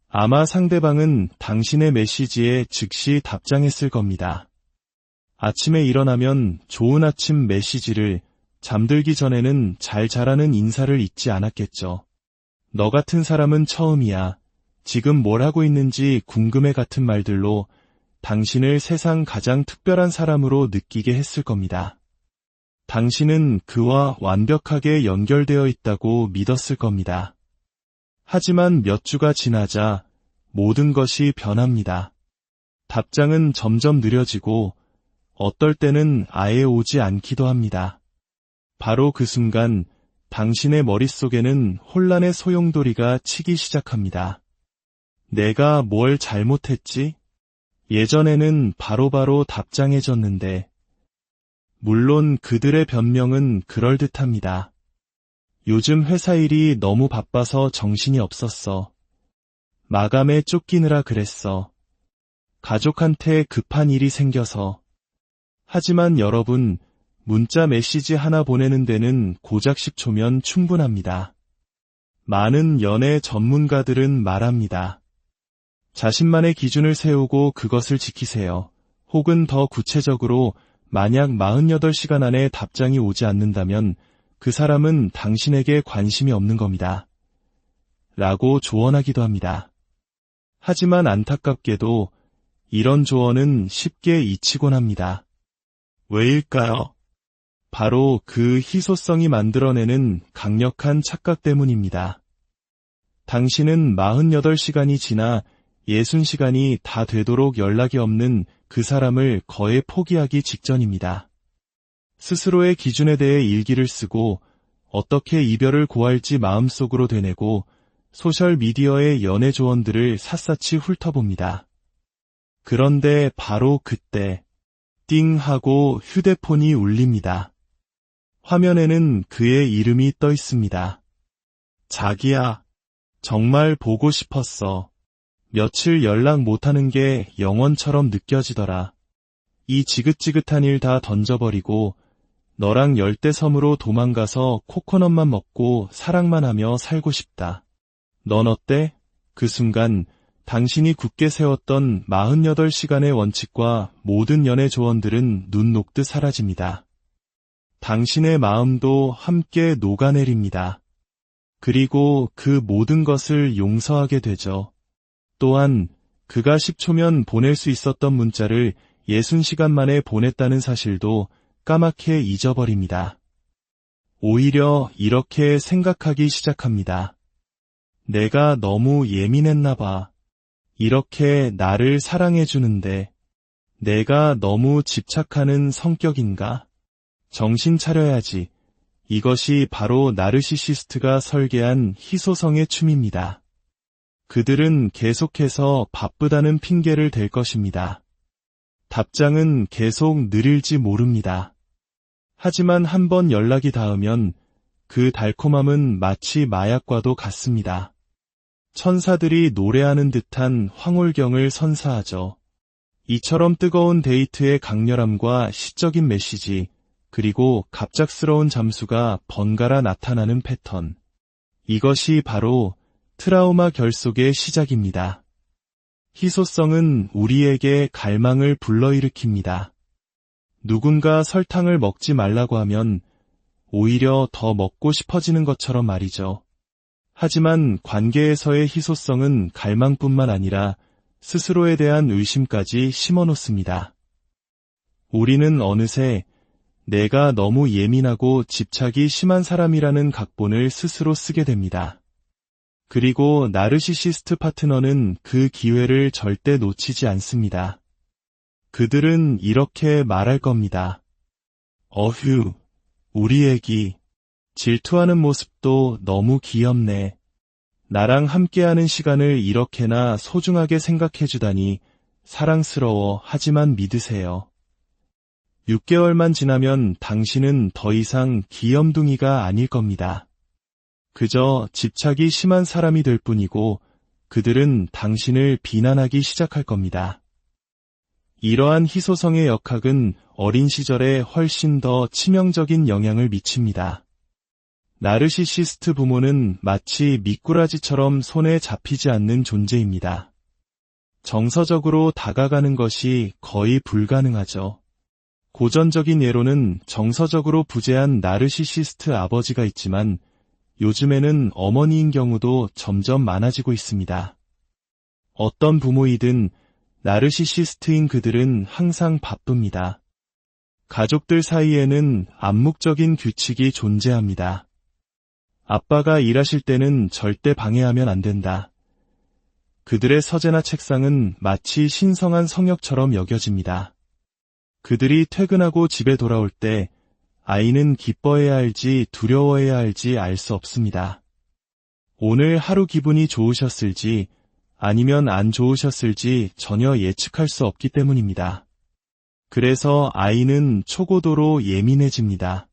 아마 상대방은 당신의 메시지에 즉시 답장했을 겁니다. 아침에 일어나면 좋은 아침 메시지를, 잠들기 전에는 잘 자라는 인사를 잊지 않았겠죠. 너 같은 사람은 처음이야. 지금 뭘 하고 있는지 궁금해 같은 말들로 당신을 세상 가장 특별한 사람으로 느끼게 했을 겁니다. 당신은 그와 완벽하게 연결되어 있다고 믿었을 겁니다. 하지만 몇 주가 지나자 모든 것이 변합니다. 답장은 점점 느려지고 어떨 때는 아예 오지 않기도 합니다. 바로 그 순간 당신의 머릿속에는 혼란의 소용돌이가 치기 시작합니다. 내가 뭘 잘못했지? 예전에는 바로바로 답장해줬는데. 물론 그들의 변명은 그럴듯합니다. 요즘 회사 일이 너무 바빠서 정신이 없었어. 마감에 쫓기느라 그랬어. 가족한테 급한 일이 생겨서. 하지만 여러분, 문자 메시지 하나 보내는 데는 고작 10초면 충분합니다. 많은 연애 전문가들은 말합니다. 자신만의 기준을 세우고 그것을 지키세요. 혹은 더 구체적으로 만약 48시간 안에 답장이 오지 않는다면 그 사람은 당신에게 관심이 없는 겁니다. 라고 조언하기도 합니다. 하지만 안타깝게도 이런 조언은 쉽게 잊히곤 합니다. 왜일까요? 바로 그 희소성이 만들어내는 강력한 착각 때문입니다. 당신은 48시간이 지나 60시간이 다 되도록 연락이 없는 그 사람을 거의 포기하기 직전입니다. 스스로의 기준에 대해 일기를 쓰고 어떻게 이별을 고할지 마음속으로 되뇌고 소셜미디어의 연애 조언들을 샅샅이 훑어봅니다. 그런데 바로 그때 띵 하고 휴대폰이 울립니다. 화면에는 그의 이름이 떠 있습니다. 자기야, 정말 보고 싶었어. 며칠 연락 못하는 게 영원처럼 느껴지더라. 이 지긋지긋한 일 다 던져버리고 너랑 열대섬으로 도망가서 코코넛만 먹고 사랑만 하며 살고 싶다. 넌 어때? 그 순간 당신이 굳게 세웠던 48시간의 원칙과 모든 연애 조언들은 눈 녹듯 사라집니다. 당신의 마음도 함께 녹아내립니다. 그리고 그 모든 것을 용서하게 되죠. 또한 그가 10초면 보낼 수 있었던 문자를 60시간 만에 보냈다는 사실도 까맣게 잊어버립니다. 오히려 이렇게 생각하기 시작합니다. 내가 너무 예민했나 봐. 이렇게 나를 사랑해주는데 내가 너무 집착하는 성격인가? 정신 차려야지. 이것이 바로 나르시시스트가 설계한 희소성의 춤입니다. 그들은 계속해서 바쁘다는 핑계를 댈 것입니다. 답장은 계속 느릴지 모릅니다. 하지만 한번 연락이 닿으면 그 달콤함은 마치 마약과도 같습니다. 천사들이 노래하는 듯한 황홀경을 선사하죠. 이처럼 뜨거운 데이트의 강렬함과 시적인 메시지, 그리고 갑작스러운 잠수가 번갈아 나타나는 패턴. 이것이 바로 트라우마 결속의 시작입니다. 희소성은 우리에게 갈망을 불러일으킵니다. 누군가 설탕을 먹지 말라고 하면 오히려 더 먹고 싶어지는 것처럼 말이죠. 하지만 관계에서의 희소성은 갈망뿐만 아니라 스스로에 대한 의심까지 심어놓습니다. 우리는 어느새 내가 너무 예민하고 집착이 심한 사람이라는 각본을 스스로 쓰게 됩니다. 그리고 나르시시스트 파트너는 그 기회를 절대 놓치지 않습니다. 그들은 이렇게 말할 겁니다. 어휴, 우리 애기, 질투하는 모습도 너무 귀엽네. 나랑 함께하는 시간을 이렇게나 소중하게 생각해주다니 사랑스러워. 하지만 믿으세요. 6개월만 지나면 당신은 더 이상 귀염둥이가 아닐 겁니다. 그저 집착이 심한 사람이 될 뿐이고 그들은 당신을 비난하기 시작할 겁니다. 이러한 희소성의 역학은 어린 시절에 훨씬 더 치명적인 영향을 미칩니다. 나르시시스트 부모는 마치 미꾸라지처럼 손에 잡히지 않는 존재입니다. 정서적으로 다가가는 것이 거의 불가능하죠. 고전적인 예로는 정서적으로 부재한 나르시시스트 아버지가 있지만 요즘에는 어머니인 경우도 점점 많아지고 있습니다. 어떤 부모이든 나르시시스트인 그들은 항상 바쁩니다. 가족들 사이에는 암묵적인 규칙이 존재합니다. 아빠가 일하실 때는 절대 방해하면 안 된다. 그들의 서재나 책상은 마치 신성한 성역처럼 여겨집니다. 그들이 퇴근하고 집에 돌아올 때 아이는 기뻐해야 할지 두려워해야 할지 알 수 없습니다. 오늘 하루 기분이 좋으셨을지 아니면 안 좋으셨을지 전혀 예측할 수 없기 때문입니다. 그래서 아이는 초고도로 예민해집니다.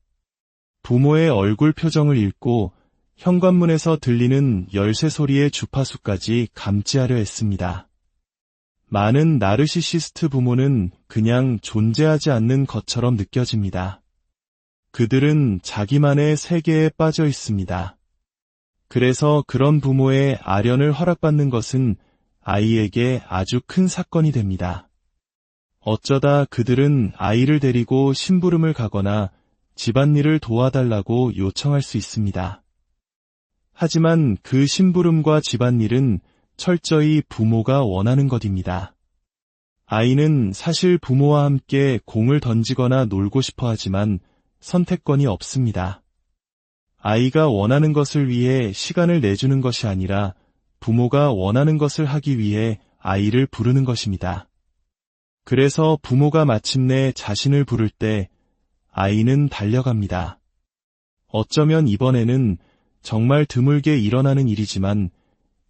부모의 얼굴 표정을 읽고 현관문에서 들리는 열쇠 소리의 주파수까지 감지하려 했습니다. 많은 나르시시스트 부모는 그냥 존재하지 않는 것처럼 느껴집니다. 그들은 자기만의 세계에 빠져 있습니다. 그래서 그런 부모의 아련을 허락받는 것은 아이에게 아주 큰 사건이 됩니다. 어쩌다 그들은 아이를 데리고 심부름을 가거나 집안일을 도와달라고 요청할 수 있습니다. 하지만 그 심부름과 집안일은 철저히 부모가 원하는 것입니다. 아이는 사실 부모와 함께 공을 던지거나 놀고 싶어 하지만 선택권이 없습니다. 아이가 원하는 것을 위해 시간을 내주는 것이 아니라 부모가 원하는 것을 하기 위해 아이를 부르는 것입니다. 그래서 부모가 마침내 자신을 부를 때 아이는 달려갑니다. 어쩌면 이번에는 정말 드물게 일어나는 일이지만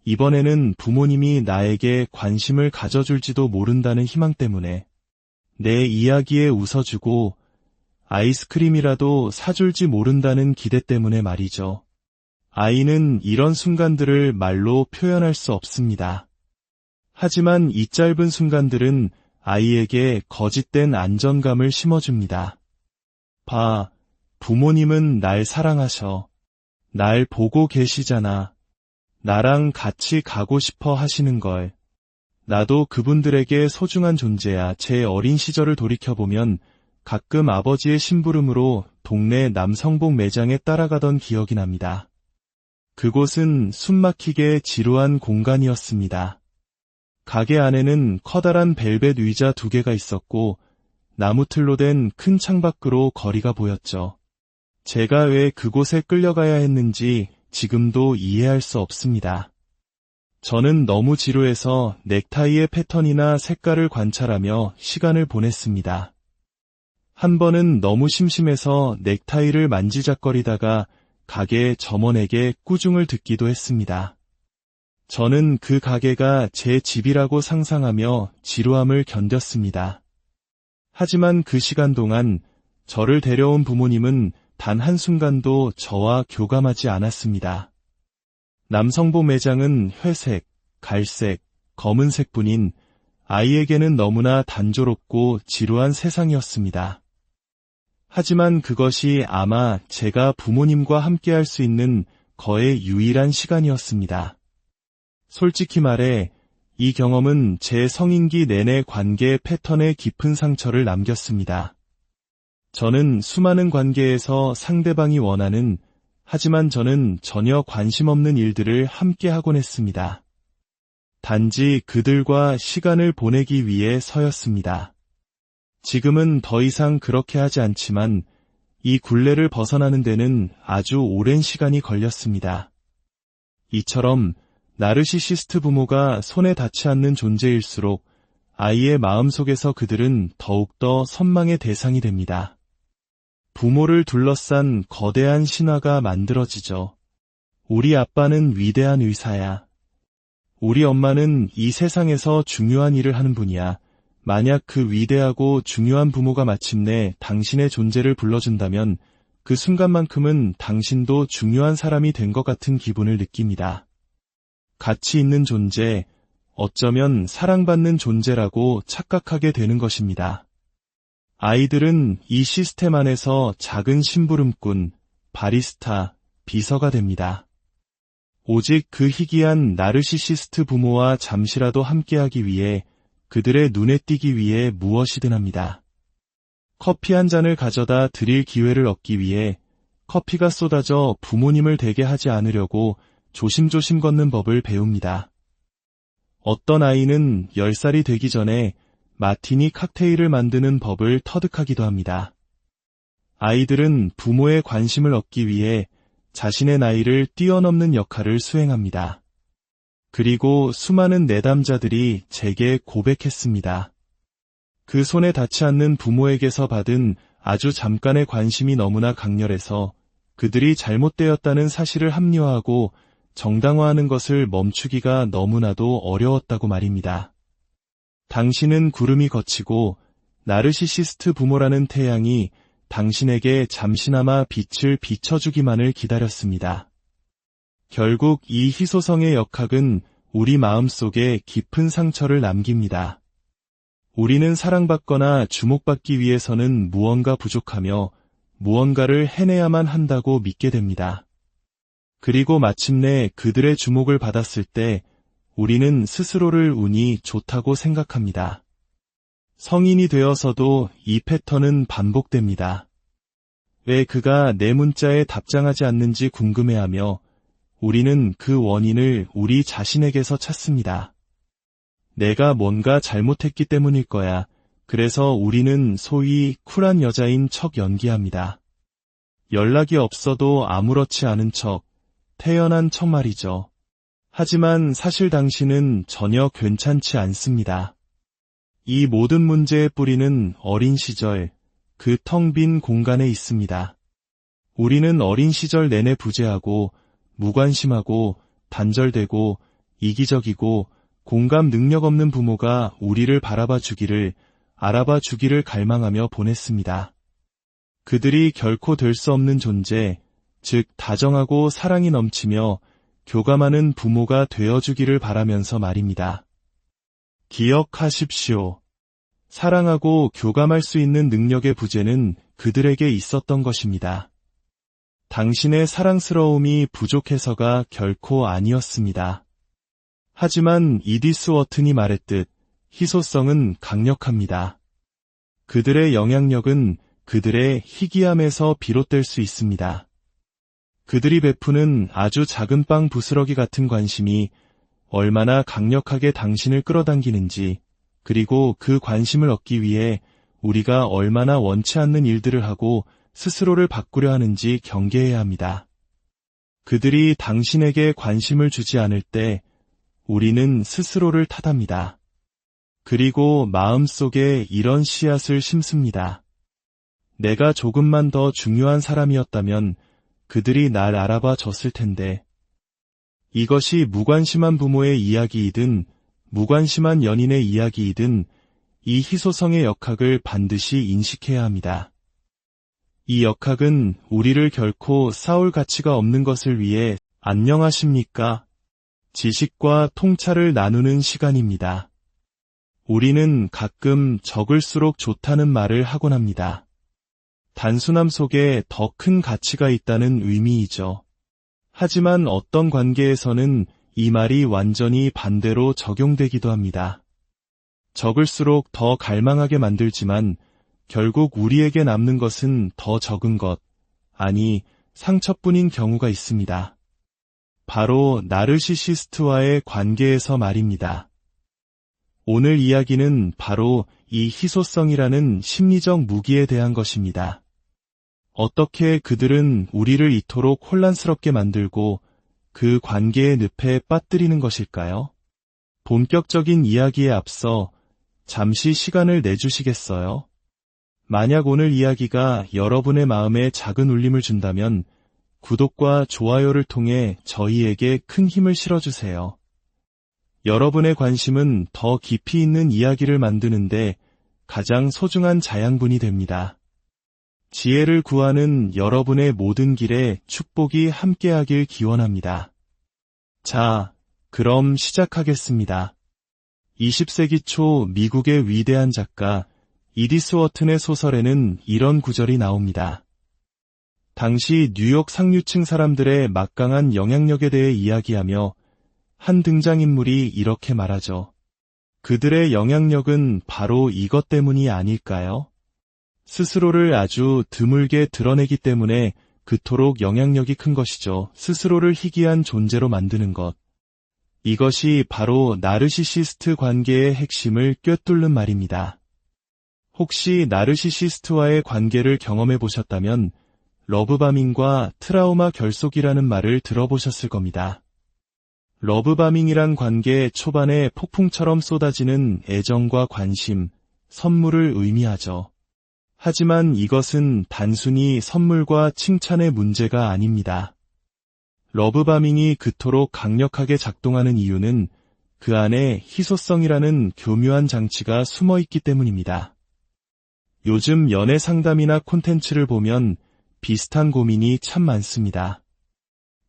이번에는 부모님이 나에게 관심을 가져줄지도 모른다는 희망 때문에 내 이야기에 웃어주고 아이스크림이라도 사줄지 모른다는 기대 때문에 말이죠. 아이는 이런 순간들을 말로 표현할 수 없습니다. 하지만 이 짧은 순간들은 아이에게 거짓된 안정감을 심어줍니다. 봐, 부모님은 날 사랑하셔. 날 보고 계시잖아. 나랑 같이 가고 싶어 하시는 걸. 나도 그분들에게 소중한 존재야. 제 어린 시절을 돌이켜보면 가끔 아버지의 심부름으로 동네 남성복 매장에 따라가던 기억이 납니다. 그곳은 숨막히게 지루한 공간이었습니다. 가게 안에는 커다란 벨벳 의자 2개가 있었고 나무틀로 된 큰 창밖으로 거리가 보였죠. 제가 왜 그곳에 끌려가야 했는지 지금도 이해할 수 없습니다. 저는 너무 지루해서 넥타이의 패턴이나 색깔을 관찰하며 시간을 보냈습니다. 한 번은 너무 심심해서 넥타이를 만지작거리다가 가게 점원에게 꾸중을 듣기도 했습니다. 저는 그 가게가 제 집이라고 상상하며 지루함을 견뎠습니다. 하지만 그 시간 동안 저를 데려온 부모님은 단 한순간도 저와 교감하지 않았습니다. 남성복 매장은 회색, 갈색, 검은색뿐인 아이에게는 너무나 단조롭고 지루한 세상이었습니다. 하지만 그것이 아마 제가 부모님과 함께할 수 있는 거의 유일한 시간이었습니다. 솔직히 말해 이 경험은 제 성인기 내내 관계의 패턴에 깊은 상처를 남겼습니다. 저는 수많은 관계에서 상대방이 원하는, 하지만 저는 전혀 관심 없는 일들을 함께 하곤 했습니다. 단지 그들과 시간을 보내기 위해서였습니다. 지금은 더 이상 그렇게 하지 않지만 이 굴레를 벗어나는 데는 아주 오랜 시간이 걸렸습니다. 이처럼 나르시시스트 부모가 손에 닿지 않는 존재일수록 아이의 마음속에서 그들은 더욱더 선망의 대상이 됩니다. 부모를 둘러싼 거대한 신화가 만들어지죠. 우리 아빠는 위대한 의사야. 우리 엄마는 이 세상에서 중요한 일을 하는 분이야. 만약 그 위대하고 중요한 부모가 마침내 당신의 존재를 불러준다면 그 순간만큼은 당신도 중요한 사람이 된 것 같은 기분을 느낍니다. 가치 있는 존재, 어쩌면 사랑받는 존재라고 착각하게 되는 것입니다. 아이들은 이 시스템 안에서 작은 심부름꾼, 바리스타, 비서가 됩니다. 오직 그 희귀한 나르시시스트 부모와 잠시라도 함께하기 위해 그들의 눈에 띄기 위해 무엇이든 합니다. 커피 한 잔을 가져다 드릴 기회를 얻기 위해 커피가 쏟아져 부모님을 대게 하지 않으려고 조심조심 걷는 법을 배웁니다. 어떤 아이는 10살이 되기 전에 마티니 칵테일을 만드는 법을 터득하기도 합니다. 아이들은 부모의 관심을 얻기 위해 자신의 나이를 뛰어넘는 역할을 수행합니다. 그리고 수많은 내담자들이 제게 고백했습니다. 그 손에 닿지 않는 부모에게서 받은 아주 잠깐의 관심이 너무나 강렬해서 그들이 잘못되었다는 사실을 합리화하고 정당화하는 것을 멈추기가 너무나도 어려웠다고 말입니다. 당신은 구름이 걷히고 나르시시스트 부모라는 태양이 당신에게 잠시나마 빛을 비춰주기만을 기다렸습니다. 결국 이 희소성의 역학은 우리 마음속에 깊은 상처를 남깁니다. 우리는 사랑받거나 주목받기 위해서는 무언가 부족하며 무언가를 해내야만 한다고 믿게 됩니다. 그리고 마침내 그들의 주목을 받았을 때 우리는 스스로를 운이 좋다고 생각합니다. 성인이 되어서도 이 패턴은 반복됩니다. 왜 그가 내 문자에 답장하지 않는지 궁금해하며 우리는 그 원인을 우리 자신에게서 찾습니다. 내가 뭔가 잘못했기 때문일 거야. 그래서 우리는 소위 쿨한 여자인 척 연기합니다. 연락이 없어도 아무렇지 않은 척, 태연한 척 말이죠. 하지만 사실 당신은 전혀 괜찮지 않습니다. 이 모든 문제의 뿌리는 어린 시절, 그 텅 빈 공간에 있습니다. 우리는 어린 시절 내내 부재하고 무관심하고 단절되고 이기적이고 공감 능력 없는 부모가 우리를 바라봐 주기를, 알아봐 주기를 갈망하며 보냈습니다. 그들이 결코 될 수 없는 존재, 즉 다정하고 사랑이 넘치며 교감하는 부모가 되어주기를 바라면서 말입니다. 기억하십시오. 사랑하고 교감할 수 있는 능력의 부재는 그들에게 있었던 것입니다. 당신의 사랑스러움이 부족해서가 결코 아니었습니다. 하지만 이디스 워튼이 말했듯 희소성은 강력합니다. 그들의 영향력은 그들의 희귀함에서 비롯될 수 있습니다. 그들이 베푸는 아주 작은 빵 부스러기 같은 관심이 얼마나 강력하게 당신을 끌어당기는지, 그리고 그 관심을 얻기 위해 우리가 얼마나 원치 않는 일들을 하고 스스로를 바꾸려 하는지 경계해야 합니다. 그들이 당신에게 관심을 주지 않을 때 우리는 스스로를 탓합니다. 그리고 마음속에 이런 씨앗을 심습니다. 내가 조금만 더 중요한 사람이었다면 그들이 날 알아봐 줬을 텐데. 이것이 무관심한 부모의 이야기이든 무관심한 연인의 이야기이든 이 희소성의 역학을 반드시 인식해야 합니다. 이 역학은 우리를 결코 싸울 가치가 없는 것을 위해 안녕하십니까? 지식과 통찰을 나누는 시간입니다. 우리는 가끔 적을수록 좋다는 말을 하곤 합니다. 단순함 속에 더 큰 가치가 있다는 의미이죠. 하지만 어떤 관계에서는 이 말이 완전히 반대로 적용되기도 합니다. 적을수록 더 갈망하게 만들지만 결국 우리에게 남는 것은 더 적은 것, 아니 상처뿐인 경우가 있습니다. 바로 나르시시스트와의 관계에서 말입니다. 오늘 이야기는 바로 이 희소성이라는 심리적 무기에 대한 것입니다. 어떻게 그들은 우리를 이토록 혼란스럽게 만들고 그 관계의 늪에 빠뜨리는 것일까요? 본격적인 이야기에 앞서 잠시 시간을 내주시겠어요? 만약 오늘 이야기가 여러분의 마음에 작은 울림을 준다면 구독과 좋아요를 통해 저희에게 큰 힘을 실어주세요. 여러분의 관심은 더 깊이 있는 이야기를 만드는데 가장 소중한 자양분이 됩니다. 지혜를 구하는 여러분의 모든 길에 축복이 함께하길 기원합니다. 자, 그럼 시작하겠습니다. 20세기 초 미국의 위대한 작가 이디스 워튼의 소설에는 이런 구절이 나옵니다. 당시 뉴욕 상류층 사람들의 막강한 영향력에 대해 이야기하며 한 등장인물이 이렇게 말하죠. 그들의 영향력은 바로 이것 때문이 아닐까요? 스스로를 아주 드물게 드러내기 때문에 그토록 영향력이 큰 것이죠. 스스로를 희귀한 존재로 만드는 것. 이것이 바로 나르시시스트 관계의 핵심을 꿰뚫는 말입니다. 혹시 나르시시스트와의 관계를 경험해 보셨다면 러브바밍과 트라우마 결속이라는 말을 들어보셨을 겁니다. 러브바밍이란 관계 초반에 폭풍처럼 쏟아지는 애정과 관심, 선물을 의미하죠. 하지만 이것은 단순히 선물과 칭찬의 문제가 아닙니다. 러브바밍이 그토록 강력하게 작동하는 이유는 그 안에 희소성이라는 교묘한 장치가 숨어 있기 때문입니다. 요즘 연애 상담이나 콘텐츠를 보면 비슷한 고민이 참 많습니다.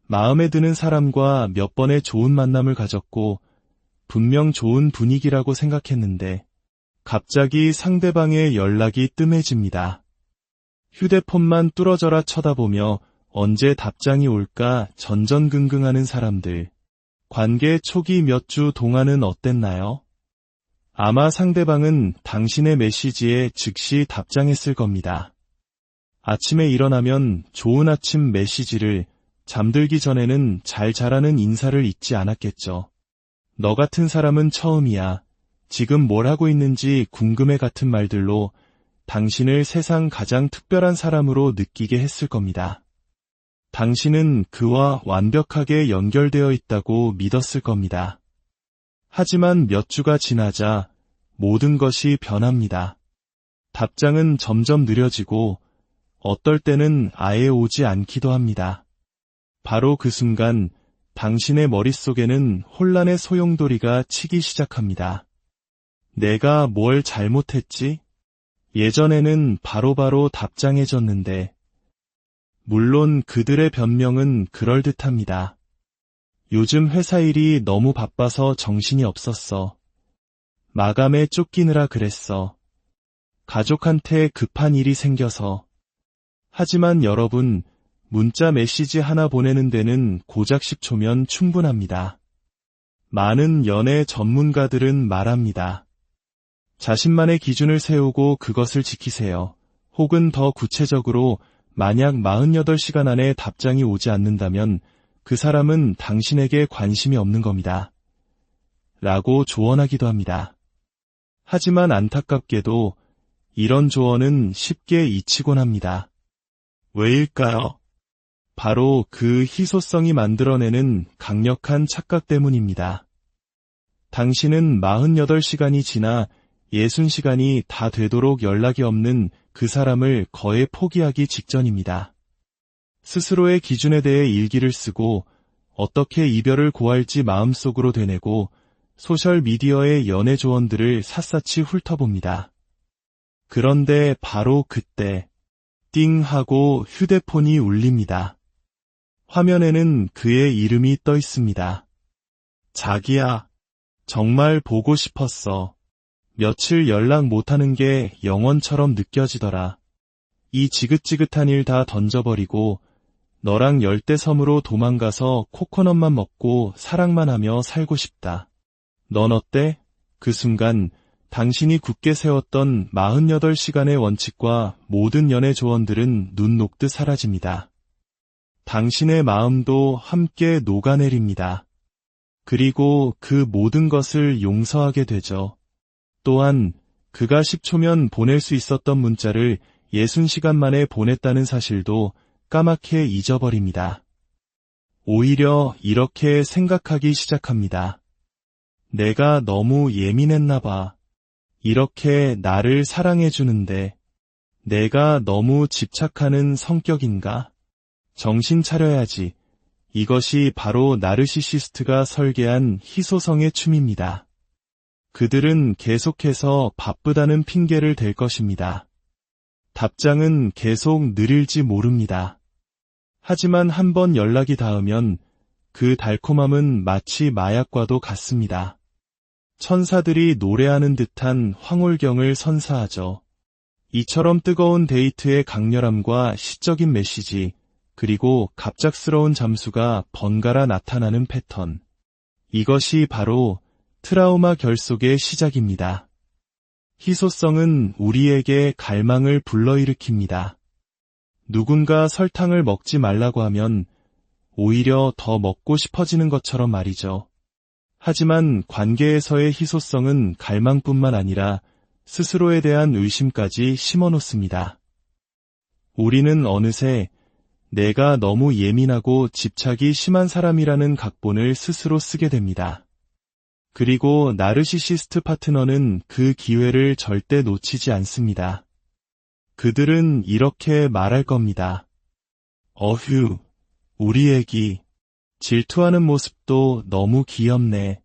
마음에 드는 사람과 몇 번의 좋은 만남을 가졌고 분명 좋은 분위기라고 생각했는데 갑자기 상대방의 연락이 뜸해집니다. 휴대폰만 뚫어져라 쳐다보며 언제 답장이 올까 전전긍긍하는 사람들. 관계 초기 몇 주 동안은 어땠나요? 아마 상대방은 당신의 메시지에 즉시 답장했을 겁니다. 아침에 일어나면 좋은 아침 메시지를, 잠들기 전에는 잘 자라는 인사를 잊지 않았겠죠. 너 같은 사람은 처음이야. 지금 뭘 하고 있는지 궁금해 같은 말들로 당신을 세상 가장 특별한 사람으로 느끼게 했을 겁니다. 당신은 그와 완벽하게 연결되어 있다고 믿었을 겁니다. 하지만 몇 주가 지나자 모든 것이 변합니다. 답장은 점점 느려지고 어떨 때는 아예 오지 않기도 합니다. 바로 그 순간 당신의 머릿속에는 혼란의 소용돌이가 치기 시작합니다. 내가 뭘 잘못했지? 예전에는 바로바로 답장해줬는데. 물론 그들의 변명은 그럴듯합니다. 요즘 회사 일이 너무 바빠서 정신이 없었어. 마감에 쫓기느라 그랬어. 가족한테 급한 일이 생겨서. 하지만 여러분, 문자 메시지 하나 보내는 데는 고작 10초면 충분합니다. 많은 연애 전문가들은 말합니다. 자신만의 기준을 세우고 그것을 지키세요. 혹은 더 구체적으로 만약 48시간 안에 답장이 오지 않는다면 그 사람은 당신에게 관심이 없는 겁니다. 라고 조언하기도 합니다. 하지만 안타깝게도 이런 조언은 쉽게 잊히곤 합니다. 왜일까요? 바로 그 희소성이 만들어내는 강력한 착각 때문입니다. 당신은 48시간이 지나 60시간이 다 되도록 연락이 없는 그 사람을 거의 포기하기 직전입니다. 스스로의 기준에 대해 일기를 쓰고 어떻게 이별을 고할지 마음속으로 되뇌고 소셜미디어의 연애 조언들을 샅샅이 훑어봅니다. 그런데 바로 그때 띵 하고 휴대폰이 울립니다. 화면에는 그의 이름이 떠 있습니다. 자기야, 정말 보고 싶었어. 며칠 연락 못하는 게 영원처럼 느껴지더라. 이 지긋지긋한 일 다 던져버리고 너랑 열대섬으로 도망가서 코코넛만 먹고 사랑만 하며 살고 싶다. 넌 어때? 그 순간 당신이 굳게 세웠던 48시간의 원칙과 모든 연애 조언들은 눈 녹듯 사라집니다. 당신의 마음도 함께 녹아내립니다. 그리고 그 모든 것을 용서하게 되죠. 또한 그가 10초면 보낼 수 있었던 문자를 60시간 만에 보냈다는 사실도 까맣게 잊어버립니다. 오히려 이렇게 생각하기 시작합니다. 내가 너무 예민했나 봐. 이렇게 나를 사랑해주는데 내가 너무 집착하는 성격인가? 정신 차려야지. 이것이 바로 나르시시스트가 설계한 희소성의 춤입니다. 그들은 계속해서 바쁘다는 핑계를 댈 것입니다. 답장은 계속 느릴지 모릅니다. 하지만 한번 연락이 닿으면 그 달콤함은 마치 마약과도 같습니다. 천사들이 노래하는 듯한 황홀경을 선사하죠. 이처럼 뜨거운 데이트의 강렬함과 시적인 메시지, 그리고 갑작스러운 잠수가 번갈아 나타나는 패턴. 이것이 바로 트라우마 결속의 시작입니다. 희소성은 우리에게 갈망을 불러일으킵니다. 누군가 설탕을 먹지 말라고 하면 오히려 더 먹고 싶어지는 것처럼 말이죠. 하지만 관계에서의 희소성은 갈망뿐만 아니라 스스로에 대한 의심까지 심어놓습니다. 우리는 어느새 내가 너무 예민하고 집착이 심한 사람이라는 각본을 스스로 쓰게 됩니다. 그리고 나르시시스트 파트너는 그 기회를 절대 놓치지 않습니다. 그들은 이렇게 말할 겁니다. 어휴, 우리 애기, 질투하는 모습도 너무 귀엽네.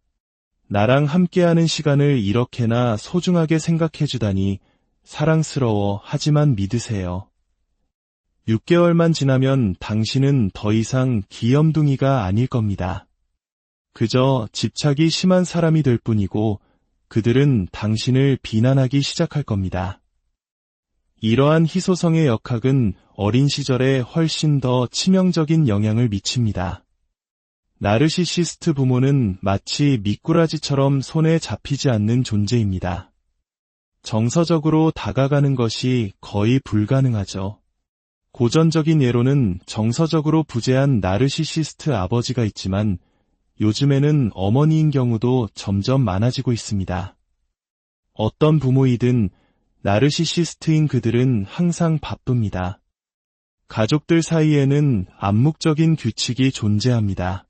나랑 함께하는 시간을 이렇게나 소중하게 생각해주다니 사랑스러워. 하지만 믿으세요. 6개월만 지나면 당신은 더 이상 귀염둥이가 아닐 겁니다. 그저 집착이 심한 사람이 될 뿐이고 그들은 당신을 비난하기 시작할 겁니다. 이러한 희소성의 역학은 어린 시절에 훨씬 더 치명적인 영향을 미칩니다. 나르시시스트 부모는 마치 미꾸라지처럼 손에 잡히지 않는 존재입니다. 정서적으로 다가가는 것이 거의 불가능하죠. 고전적인 예로는 정서적으로 부재한 나르시시스트 아버지가 있지만 요즘에는 어머니인 경우도 점점 많아지고 있습니다. 어떤 부모이든 나르시시스트인 그들은 항상 바쁩니다. 가족들 사이에는 암묵적인 규칙이 존재합니다.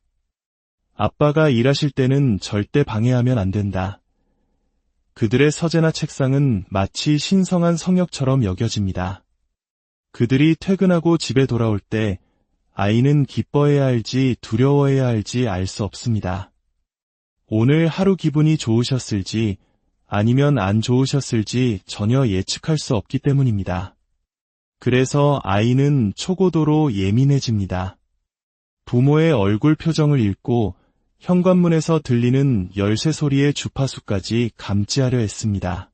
아빠가 일하실 때는 절대 방해하면 안 된다. 그들의 서재나 책상은 마치 신성한 성역처럼 여겨집니다. 그들이 퇴근하고 집에 돌아올 때 아이는 기뻐해야 할지 두려워해야 할지 알 수 없습니다. 오늘 하루 기분이 좋으셨을지 아니면 안 좋으셨을지 전혀 예측할 수 없기 때문입니다. 그래서 아이는 초고도로 예민해집니다. 부모의 얼굴 표정을 읽고 현관문에서 들리는 열쇠 소리의 주파수까지 감지하려 했습니다.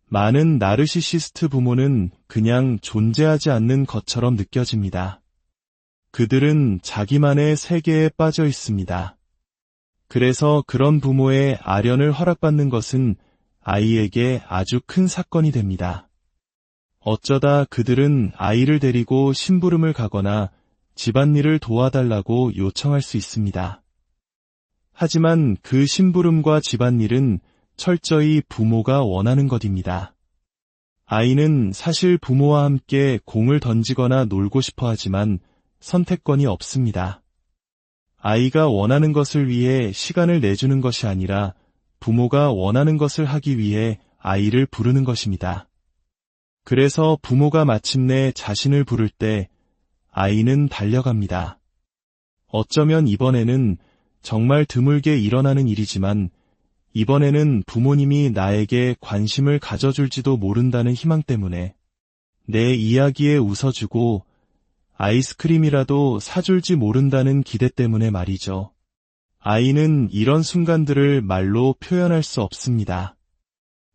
많은 나르시시스트 부모는 그냥 존재하지 않는 것처럼 느껴집니다. 그들은 자기만의 세계에 빠져 있습니다. 그래서 그런 부모의 아련을 허락받는 것은 아이에게 아주 큰 사건이 됩니다. 어쩌다 그들은 아이를 데리고 심부름을 가거나 집안일을 도와달라고 요청할 수 있습니다. 하지만 그 심부름과 집안일은 철저히 부모가 원하는 것입니다. 아이는 사실 부모와 함께 공을 던지거나 놀고 싶어 하지만 선택권이 없습니다. 아이가 원하는 것을 위해 시간을 내주는 것이 아니라 부모가 원하는 것을 하기 위해 아이를 부르는 것입니다. 그래서 부모가 마침내 자신을 부를 때 아이는 달려갑니다. 어쩌면 이번에는 정말 드물게 일어나는 일이지만 이번에는 부모님이 나에게 관심을 가져줄지도 모른다는 희망 때문에 내 이야기에 웃어주고 아이스크림이라도 사줄지 모른다는 기대 때문에 말이죠. 아이는 이런 순간들을 말로 표현할 수 없습니다.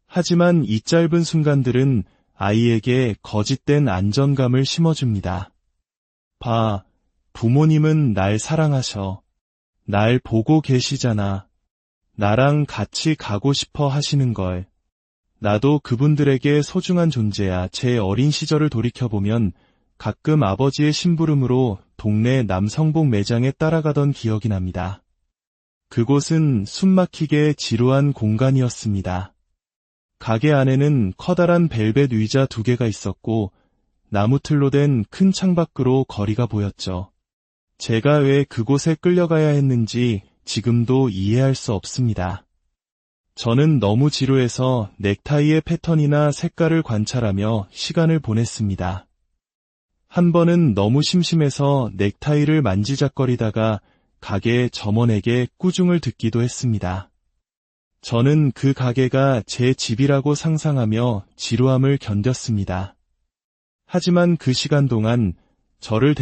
하지만 이 짧은 순간들은 아이에게 거짓된 안정감을 심어줍니다. 봐, 부모님은 날 사랑하셔. 날 보고 계시잖아. 나랑 같이 가고 싶어 하시는 걸. 나도 그분들에게 소중한 존재야. 제 어린 시절을 돌이켜보면 가끔 아버지의 심부름으로 동네 남성복 매장에 따라가던 기억이 납니다. 그곳은 숨막히게 지루한 공간이었습니다. 가게 안에는 커다란 벨벳 의자 2개가 있었고 나무틀로 된 큰 창밖으로 거리가 보였죠. 제가 왜 그곳에 끌려가야 했는지 지금도 이해할 수 없습니다. 저는 너무 지루해서 넥타이의 패턴이나 색깔을 관찰하며 시간을 보냈습니다. 한 번은 너무 심심해서 넥타이를 만지작거리다가 가게 점원에게 꾸중을 듣기도 했습니다. 저는 그 가게가 제 집이라고 상상하며 지루함을 견뎠습니다. 하지만 그 시간 동안 저를